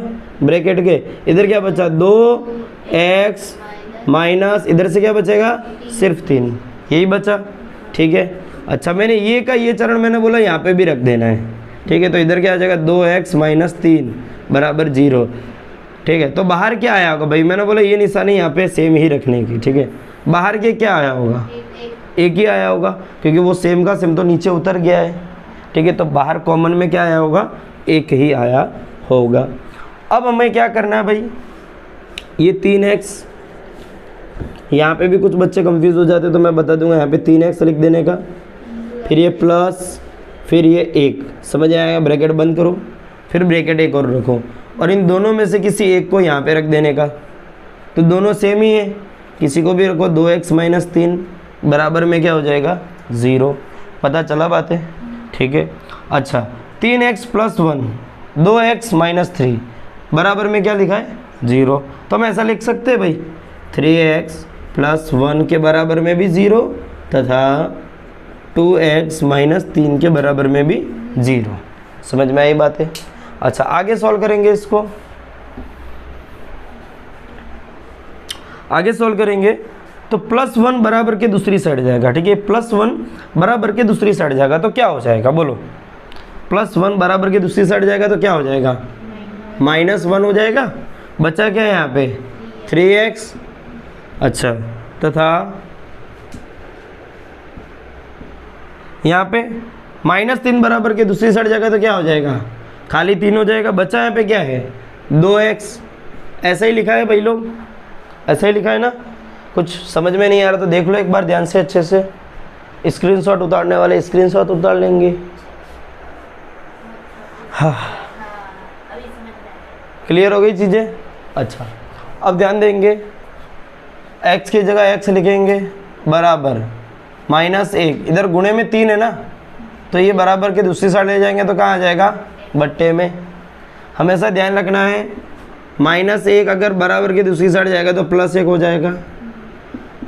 ब्रैकेट के, इधर क्या बचा 2x माइनस, इधर से क्या बचेगा सिर्फ 3, यही बचा। ठीक है, अच्छा मैंने ये का ये चरण मैंने बोला यहाँ पे भी रख देना है। ठीक है, तो इधर क्या आ जाएगा 2x माइनस 3 बराबर 0। ठीक है, तो बाहर क्या आया होगा भाई, मैंने बोला ये निशानी यहाँ पे सेम ही रखने की। ठीक है, बाहर के क्या आया होगा, एक ही आया होगा, क्योंकि वो सेम का सेम तो नीचे उतर गया है। ठीक है, तो बाहर कॉमन में क्या आया होगा, एक ही आया होगा। अब हमें क्या करना है भाई, ये 3x, यहाँ पे भी कुछ बच्चे कंफ्यूज हो जाते तो मैं बता दूंगा, यहाँ पे 3x लिख देने का, फिर ये प्लस, फिर ये 1, समझ आएगा, ब्रैकेट बंद करो, फिर ब्रैकेट एक और रखो, और इन दोनों में से किसी एक को यहाँ पे रख देने का। तो दोनों सेम ही है, किसी को भी रखो, 2x माइनस 3 बराबर में क्या हो जाएगा 0। पता चला बातें। ठीक है, अच्छा 3x प्लस 1 2x माइनस 3 बराबर में क्या लिखा है 0। तो हम ऐसा लिख सकते हैं भाई 3x प्लस 1 के बराबर में भी 0 तथा 2x माइनस 3 के बराबर में भी 0। समझ में आई बात है। अच्छा आगे सॉल्व करेंगे, इसको आगे सॉल्व करेंगे तो प्लस 1 बराबर के दूसरी साइड जाएगा। ठीक है, प्लस 1 बराबर के दूसरी साइड जाएगा तो क्या हो जाएगा बोलो, प्लस 1 बराबर के दूसरी साइड जाएगा तो क्या हो जाएगा माइनस 1 हो जाएगा। बचा क्या है यहाँ पे 3x, अच्छा तथा यहाँ पे माइनस 3 बराबर के दूसरी साइड जाएगा तो क्या हो जाएगा खाली 3 हो जाएगा। बचा यहाँ पे क्या है 2x, ऐसा ही लिखा है भाई लोग, ऐसा ही लिखा है ना। कुछ समझ में नहीं आ रहा तो देख लो एक बार ध्यान से अच्छे से, स्क्रीनशॉट उतारने वाले स्क्रीनशॉट उतार लेंगे। हाँ क्लियर हो गई चीज़ें। अच्छा अब ध्यान देंगे, x की जगह x लिखेंगे बराबर माइनस 1, इधर गुणे में 3 है ना, तो ये बराबर के दूसरी साइड ले जाएंगे तो कहाँ आ जाएगा बट्टे में। हमेशा ध्यान रखना है माइनस 1 अगर बराबर के दूसरी साइड जाएगा तो प्लस 1 हो जाएगा।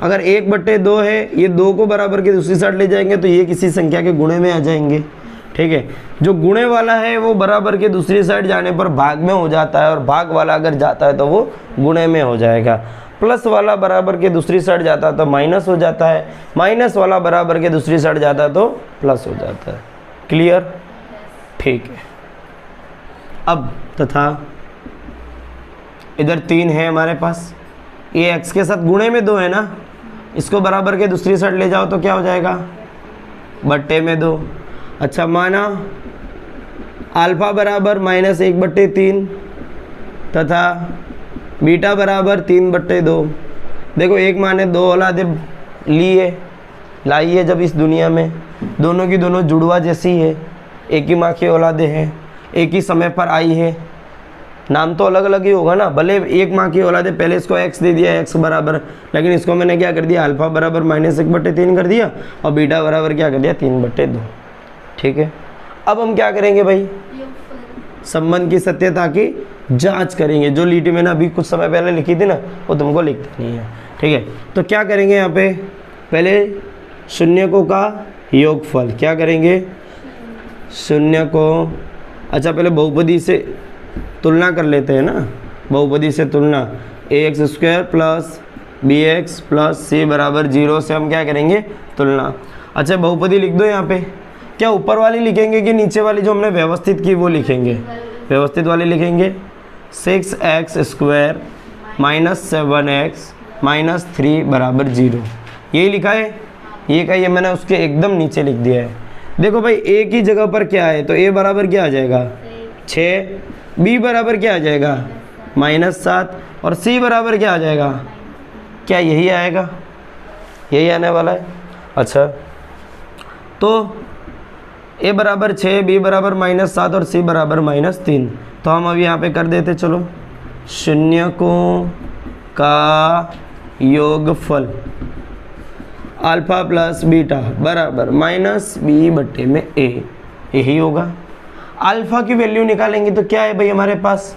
अगर 1/2 है, ये 2 को बराबर की दूसरी साइड ले जाएंगे तो ये किसी संख्या के गुणे में आ जाएंगे। ठीक है, जो गुणे वाला है वो बराबर के दूसरी साइड जाने पर भाग में हो जाता है, और भाग वाला अगर जाता है तो वो गुणे में हो जाएगा। प्लस वाला बराबर के दूसरी साइड जाता है तो माइनस हो जाता है, माइनस वाला बराबर के दूसरी साइड जाता है तो प्लस हो जाता है। क्लियर, ठीक है। अब तथा इधर 3 है हमारे पास, ये x के साथ गुणे में 2 है ना, इसको बराबर के दूसरी साइड ले जाओ तो क्या हो जाएगा बट्टे में 2। अच्छा माना अल्फा बराबर माइनस 1/3 तथा बीटा बराबर 3/2। देखो एक माँ ने 2 औलादे लिए लाई है जब इस दुनिया में, दोनों की दोनों जुड़वा जैसी है, एक ही माँ की औलादे हैं, एक ही समय पर आई है, नाम तो अलग अलग ही होगा ना, भले एक माँ की औलादे, पहले इसको x दे दिया x बराबर, लेकिन इसको मैंने क्या कर दिया अल्फा बराबर माइनस 1/3 कर दिया और बीटा बराबर क्या कर दिया 3/2। ठीक है, अब हम क्या करेंगे भाई संबंध की सत्यता की जांच करेंगे। जो लीटी मैंने अभी कुछ समय पहले लिखी थी ना वो तुमको लिख देनी है। ठीक है, तो क्या करेंगे यहाँ पे पहले शून्यकों का योगफल, क्या करेंगे शून्य को, अच्छा पहले बहुपदी से तुलना कर लेते हैं ना, बहुपदी से तुलना ax² plus bx plus c बराबर 0 से हम क्या करेंगे तुलना। अच्छा बहुपदी लिख दो यहाँ पे, क्या ऊपर वाली लिखेंगे कि नीचे वाली जो हमने व्यवस्थित की वो लिखेंगे, व्यवस्थित वाली लिखेंगे। 6x² माइनस 7x माइनस 3 बराबर 0, यही लिखा है, ये का ये मैंने उसके एकदम नीचे लिख दिया है। देखो भाई a की जगह पर क्या है तो a बराबर क्या आ जाएगा 6, b बराबर क्या आ जाएगा -7 और c बराबर क्या आ जाएगा, क्या यही आएगा, यही आने वाला है। अच्छा तो a बराबर 6, b बराबर -7 और c बराबर -3, तो हम अभी यहाँ पे कर देते चलो शून्यकों का योगफल अल्फा प्लस बीटा बराबर -b/a, यही होगा। अल्फा की वैल्यू निकालेंगे तो क्या है भाई हमारे पास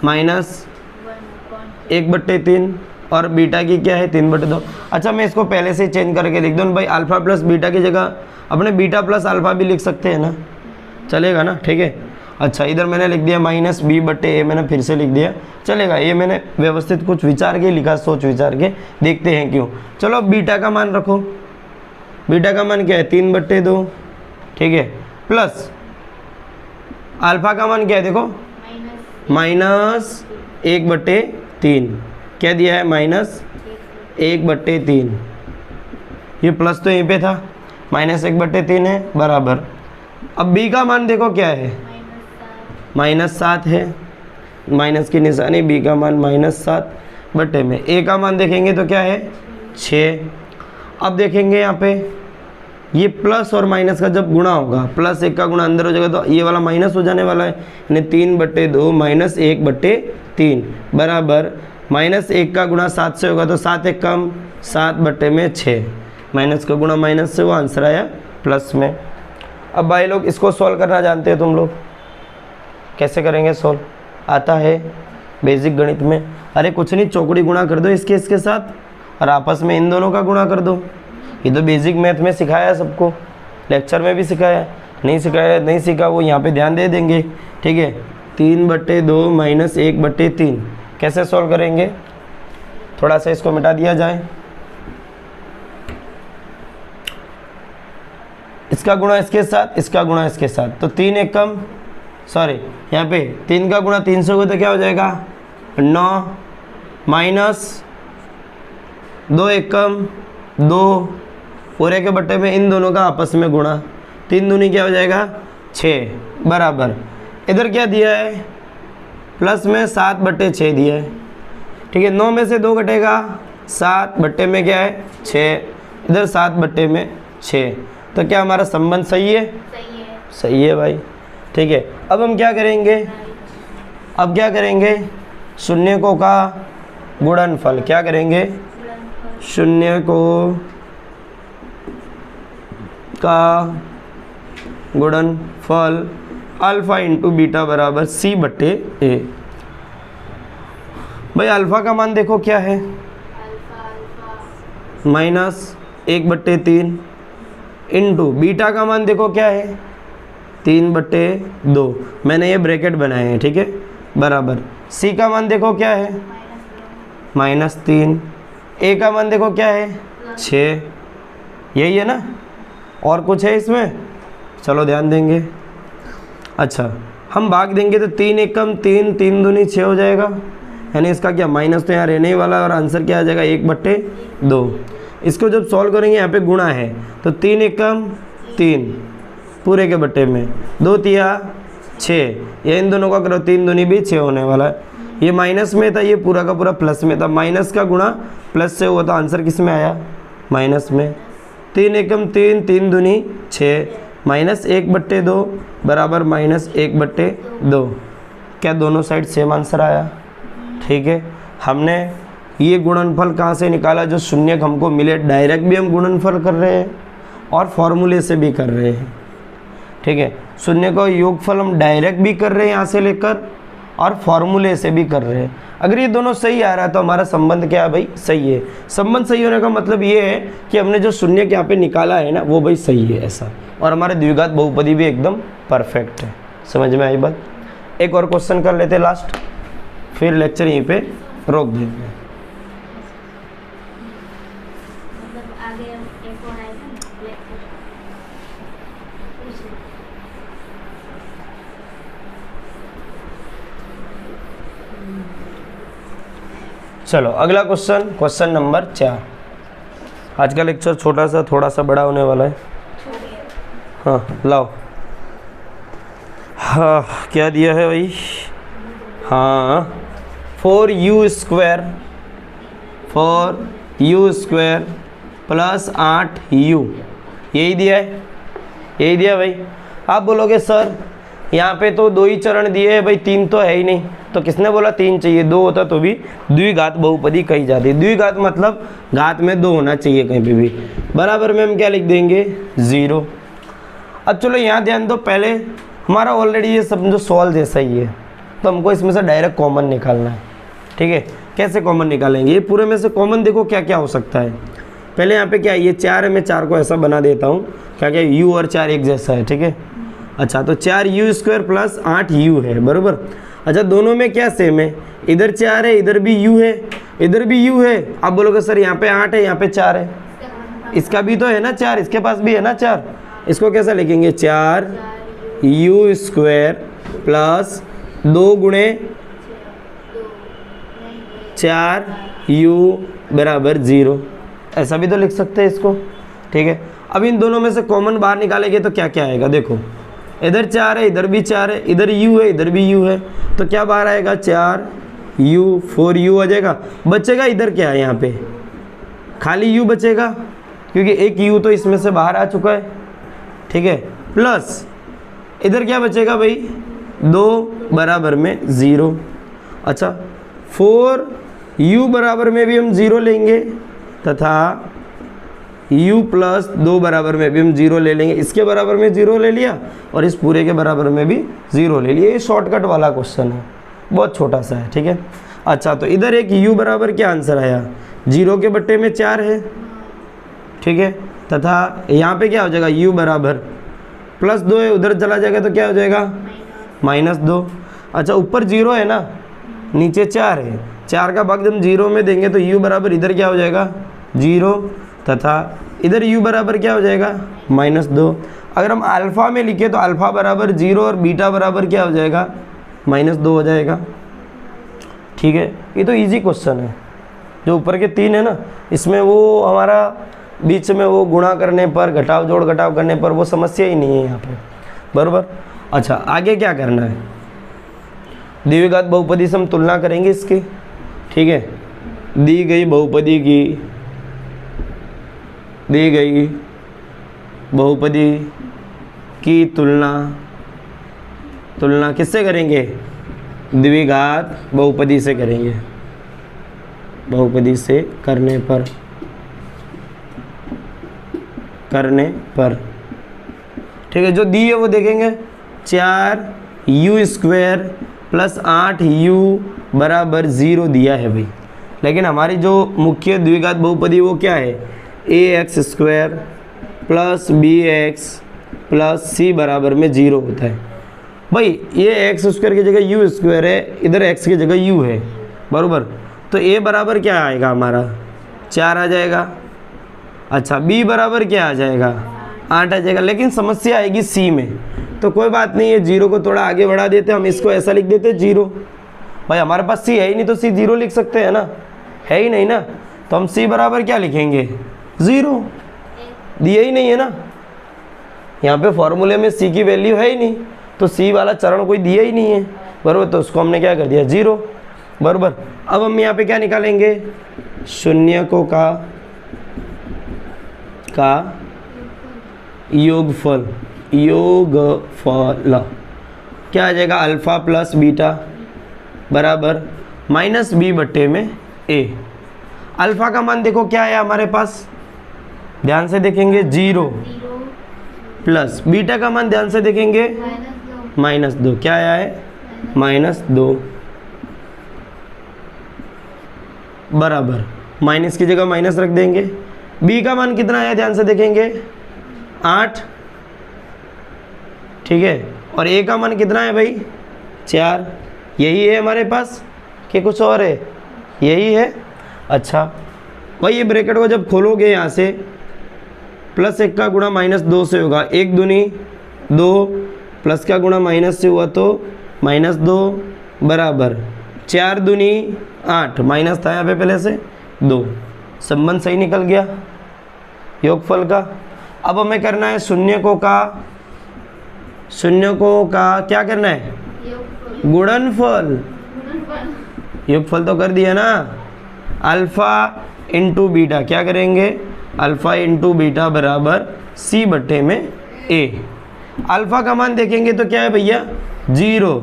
-1/3 और बीटा की क्या है 3/2। अच्छा मैं इसको पहले से चेंज करके लिख दूँ भाई, अल्फा प्लस बीटा की जगह अपने बीटा प्लस अल्फा भी लिख सकते हैं ना, चलेगा ना, ठीक है। अच्छा, इधर मैंने लिख दिया माइनस बी बटे ए, मैंने फिर से लिख दिया, चलेगा। ये मैंने व्यवस्थित कुछ विचार के लिखा, सोच विचार के, देखते हैं क्यों। चलो बीटा का मान रखो, बीटा का मान क्या है 3/2, ठीक है, प्लस अल्फा का मान क्या है देखो -1/3, क्या दिया है -1/3, ये प्लस तो यहीं पे था, -1/3 है बराबर। अब b का मान देखो क्या है -7 है, माइनस की निशानी, b का मान -7 में, a का मान देखेंगे तो क्या है 6। अब देखेंगे यहाँ पे ये प्लस और माइनस का जब गुणा होगा, प्लस 1 का गुणा अंदर हो जाएगा तो ये वाला माइनस हो जाने वाला है, यानी 3/2 माइनस 1/3 बराबर -1 का गुणा 7 से होगा तो 7 1 कम 7/6, माइनस का गुणा माइनस से, वो आंसर आया प्लस में। अब भाई लोग इसको सॉल्व करना जानते हो तुम लोग, कैसे करेंगे सॉल्व, आता है बेसिक गणित में। अरे कुछ नहीं, चौकड़ी गुणा कर दो इसके साथ और आपस में इन दोनों का गुणा कर दो। ये तो बेसिक मैथ में सिखाया है सबको, लेक्चर में भी सिखाया, नहीं सिखाया नहीं सीखा वो यहाँ पे ध्यान दे देंगे, ठीक है। 3/2 माइनस 1/3 कैसे सॉल्व करेंगे, थोड़ा सा इसको मिटा दिया जाए, इसका गुणा इसके साथ, इसका गुणा इसके साथ, तो 3 1 कम, सॉरी यहाँ पे 3 का गुणा 3 से होगा तो क्या हो जाएगा 9, माइनस 2 1 कम 2, पूरे के बट्टे में इन दोनों का आपस में गुणा, 3 दूनी क्या हो जाएगा 6 बराबर, इधर क्या दिया है प्लस में 7/6 दिया है, ठीक है। 9 में से 2 घटेगा 7 बट्टे में क्या है 6, इधर 7/6, तो क्या हमारा संबंध सही है? सही है भाई, ठीक है। अब हम क्या करेंगे, अब क्या करेंगे, शून्यकों का गुणनफल, क्या करेंगे शून्यकों का गुणनफल अल्फा इंटू बीटा बराबर c/a। भाई अल्फा का मान देखो क्या है -1/3 इंटू बीटा का मान देखो क्या है 3/2, मैंने ये ब्रैकेट बनाए हैं, ठीक है, बराबर c का मान देखो क्या है -3, a का मान देखो क्या है 6, यही है ना, और कुछ है इसमें, चलो ध्यान देंगे। अच्छा, हम भाग देंगे तो 3 1 कम 3, 3 दूनी 6 हो जाएगा, यानी इसका क्या माइनस तो यहाँ रहने ही वाला, और आंसर क्या आ जाएगा 1/2। इसको जब सॉल्व करेंगे यहाँ पे गुणा है तो 3 1 कम 3 पूरे के बट्टे में, 2 तिया 6, ये इन दोनों का करो 3 दूनी भी 6 होने वाला है, ये माइनस में था, ये पूरा का पूरा प्लस में था, माइनस का गुणा प्लस से हुआ तो आंसर किस में आया माइनस में। 3 1 कम 3, 3 दूनी 6, -1/2 बराबर -1/2, क्या दोनों साइड सेम आंसर आया, ठीक है। हमने ये गुणनफल कहाँ से निकाला, जो शून्यक हमको मिले, डायरेक्ट भी हम गुणनफल कर रहे हैं और फॉर्मूले से भी कर रहे हैं, ठीक है। शून्य का योगफल हम डायरेक्ट भी कर रहे हैं यहाँ से लेकर और फॉर्मूले से भी कर रहे हैं। अगर ये दोनों सही आ रहा है तो हमारा संबंध क्या है भाई, सही है। संबंध सही होने का मतलब ये है कि हमने जो शून्यक यहाँ पे निकाला है ना वो भाई सही है ऐसा, और हमारे द्विघात बहुपदी भी एकदम परफेक्ट है। समझ में आई बात? एक और क्वेश्चन कर लेते लास्ट, फिर लेक्चर यहीं पे रोक देंगे। चलो अगला क्वेश्चन, क्वेश्चन नंबर 4। आज का लेक्चर छोटा सा थोड़ा सा बड़ा होने वाला है। हाँ लाओ, हाँ क्या दिया है भाई, हाँ 4u² प्लस 8u, यही दिया है, यही दिया भाई। आप बोलोगे सर यहाँ पे तो 2 ही चरण दिए हैं भाई, 3 तो है ही नहीं, तो किसने बोला 3 चाहिए, 2 होता तो भी द्विघात बहुपदी कही जाती है। द्विघात मतलब घात में 2 होना चाहिए कहीं पे भी। बराबर में हम क्या लिख देंगे 0। अब चलो यहाँ ध्यान दो, पहले हमारा ऑलरेडी ये समझो सॉल्व जैसा ही है, तो हमको इसमें से डायरेक्ट कॉमन निकालना है, ठीक है। कैसे कॉमन निकालेंगे, ये पूरे में से कॉमन देखो क्या क्या हो सकता है। पहले यहाँ पे क्या है, ये 4 है, मैं 4 को ऐसा बना देता हूँ, क्या क्या u और 4 एक जैसा है, ठीक है। अच्छा तो 4u² प्लस 8u है, बराबर। अच्छा दोनों में क्या सेम है, इधर 4 है, इधर भी u है, इधर भी u है। आप बोलोगे सर यहाँ पे 8 है, यहाँ पे 4 है, इसका भी तो है ना 4, इसके पास भी है ना 4। इसको कैसा लिखेंगे, 4u² प्लस 2 गुणे 4u बराबर 0, ऐसा भी तो लिख सकते हैं इसको, ठीक है। अब इन दोनों में से कॉमन बाहर निकालेंगे तो क्या क्या आएगा, देखो इधर 4 है, इधर भी 4 है, इधर u है, इधर भी u है, तो क्या बाहर आएगा 4u, 4u आ जाएगा। बचेगा इधर क्या है, यहाँ पे खाली u बचेगा, क्योंकि एक u तो इसमें से बाहर आ चुका है, ठीक है। प्लस इधर क्या बचेगा भाई, 2 बराबर में 0। अच्छा 4u बराबर में भी हम 0 लेंगे तथा u प्लस 2 बराबर में भी हम 0 ले लेंगे। इसके बराबर में 0 ले लिया और इस पूरे के बराबर में भी 0 ले लिया। ये शॉर्टकट वाला क्वेश्चन है, बहुत छोटा सा है, ठीक है। अच्छा तो इधर एक u बराबर क्या आंसर आया, 0 के बट्टे में 4 है, ठीक है, तथा यहाँ पे क्या हो जाएगा, u बराबर प्लस 2 है, उधर चला जाएगा तो क्या हो जाएगा -2। अच्छा ऊपर 0 है ना, नीचे 4 है, 4 का भाग हम 0 में देंगे तो u बराबर इधर क्या हो जाएगा 0 तथा इधर u बराबर क्या हो जाएगा -2। अगर हम अल्फ़ा में लिखे तो अल्फ़ा बराबर 0 और बीटा बराबर क्या हो जाएगा -2 हो जाएगा, ठीक है। ये तो इजी क्वेश्चन है। जो ऊपर के 3 है ना, इसमें वो हमारा बीच में वो गुणा करने पर, घटाव जोड़ घटाव करने पर वो समस्या ही नहीं है यहाँ पे, बराबर। अच्छा आगे क्या करना है, द्विघात बहुपदी से हम तुलना करेंगे इसकी, ठीक है। दी गई बहुपदी की तुलना किससे करेंगे, द्विघात बहुपदी से करेंगे, बहुपदी से करने पर, ठीक है। जो दी है वो देखेंगे, 4u² प्लस 8u बराबर 0 दिया है भाई, लेकिन हमारी जो मुख्य द्विघात बहुपदी वो क्या है, ax² plus bx plus c बराबर में 0 होता है। भाई ये x² की जगह u² है, इधर x की जगह u है, बराबर। तो a बराबर क्या आएगा हमारा 4 आ जाएगा। अच्छा b बराबर क्या आ जाएगा 8 आ जाएगा, लेकिन समस्या आएगी c में, तो कोई बात नहीं है, 0 को थोड़ा आगे बढ़ा देते, हम इसको ऐसा लिख देते 0। भाई हमारे पास c है ही नहीं तो c 0 लिख सकते हैं ना, है ही नहीं ना, तो हम c बराबर क्या लिखेंगे 0, दिया ही नहीं है ना, यहाँ पे फॉर्मूले में c की वैल्यू है ही नहीं, तो c वाला चरण कोई दिया ही नहीं है, बराबर। तो उसको हमने क्या कर दिया 0, बराबर। अब हम यहाँ पे क्या निकालेंगे, शून्यकों का योगफल क्या आ जाएगा, अल्फ़ा प्लस बीटा बराबर -b बट्टे में a। अल्फ़ा का मान देखो क्या है हमारे पास, ध्यान से देखेंगे 0 प्लस बीटा का मान ध्यान से देखेंगे -2, क्या आया है -2 बराबर, माइनस की जगह माइनस रख देंगे। b का मान कितना आया ध्यान से देखेंगे 8, ठीक है, और a का मान कितना है भाई 4। यही है हमारे पास कि कुछ और है, यही है। अच्छा भाई ये ब्रैकेट को जब खोलोगे यहाँ से, +1 का गुणा -2 से होगा, 1 दूनी 2, प्लस का गुणा माइनस से हुआ तो -2 बराबर 4 दूनी 8, माइनस था यहाँ पे पहले से 2, संबंध सही निकल गया योगफल का। अब हमें करना है शून्यकों का क्या करना है, गुणनफल। योगफल तो कर दिया ना, अल्फ़ा इंटू बीटा, क्या करेंगे अल्फ़ा इंटू बीटा बराबर c बट्टे में a। अल्फ़ा का मान देखेंगे तो क्या है भैया 0,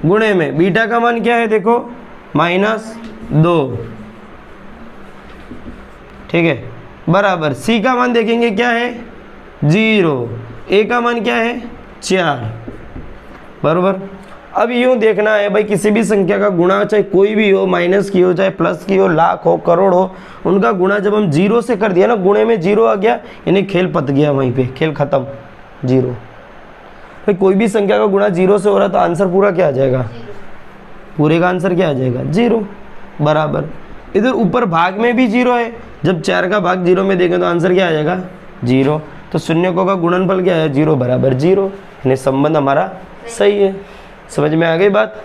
गुणे में बीटा का मान क्या है देखो -2, ठीक है, बराबर c का मान देखेंगे क्या है 0, a का मान क्या है 4, बराबर। अब यूँ देखना है भाई, किसी भी संख्या का गुणा चाहे कोई भी हो, माइनस की हो चाहे प्लस की हो, लाख हो करोड़ हो, उनका गुणा जब हम 0 से कर दिया ना, गुणे में 0 आ गया, यानी खेल पत गया, वहीं पे खेल खत्म 0। भाई कोई भी संख्या का गुणा 0 से हो रहा है तो आंसर पूरा क्या आ जाएगा, पूरे का आंसर क्या आ जाएगा 0 बराबर। इधर ऊपर भाग में भी 0 है, जब 4 का भाग 0 में देंगे तो आंसर क्या आ जाएगा 0। तो शून्यकों का गुणनफल क्या है 0 बराबर 0, यानी संबंध हमारा सही है। समझ में आ गई बात।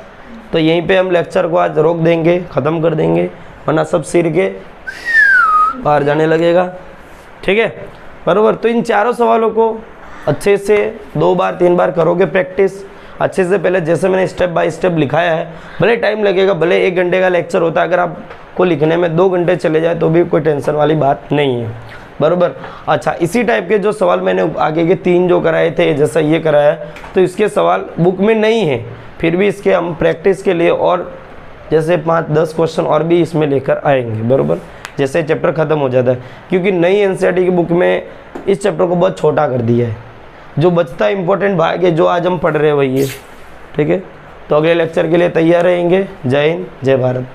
तो यहीं पे हम लेक्चर को आज रोक देंगे, ख़त्म कर देंगे, वरना सब सिर के बाहर जाने लगेगा। ठीक है बराबर। तो इन चारों सवालों को अच्छे से 2 बार 3 बार करोगे प्रैक्टिस अच्छे से। पहले जैसे मैंने स्टेप बाय स्टेप लिखाया है, भले टाइम लगेगा, भले 1 घंटे का लेक्चर होता है, अगर आपको लिखने में 2 घंटे चले जाए तो भी कोई टेंशन वाली बात नहीं है बराबर। अच्छा, इसी टाइप के जो सवाल मैंने आगे के 3 जो कराए थे, जैसा ये कराया, तो इसके सवाल बुक में नहीं है, फिर भी इसके हम प्रैक्टिस के लिए और जैसे 5-10 क्वेश्चन और भी इसमें लेकर आएंगे बराबर, जैसे चैप्टर ख़त्म हो जाता है। क्योंकि नई एनसीईआरटी की बुक में इस चैप्टर को बहुत छोटा कर दिया है, जो बचता है इंपॉर्टेंट भाग है जो आज हम पढ़ रहे हैं वही है। ठीक है, तो अगले लेक्चर के लिए तैयार रहेंगे। जय हिंद, जय भारत।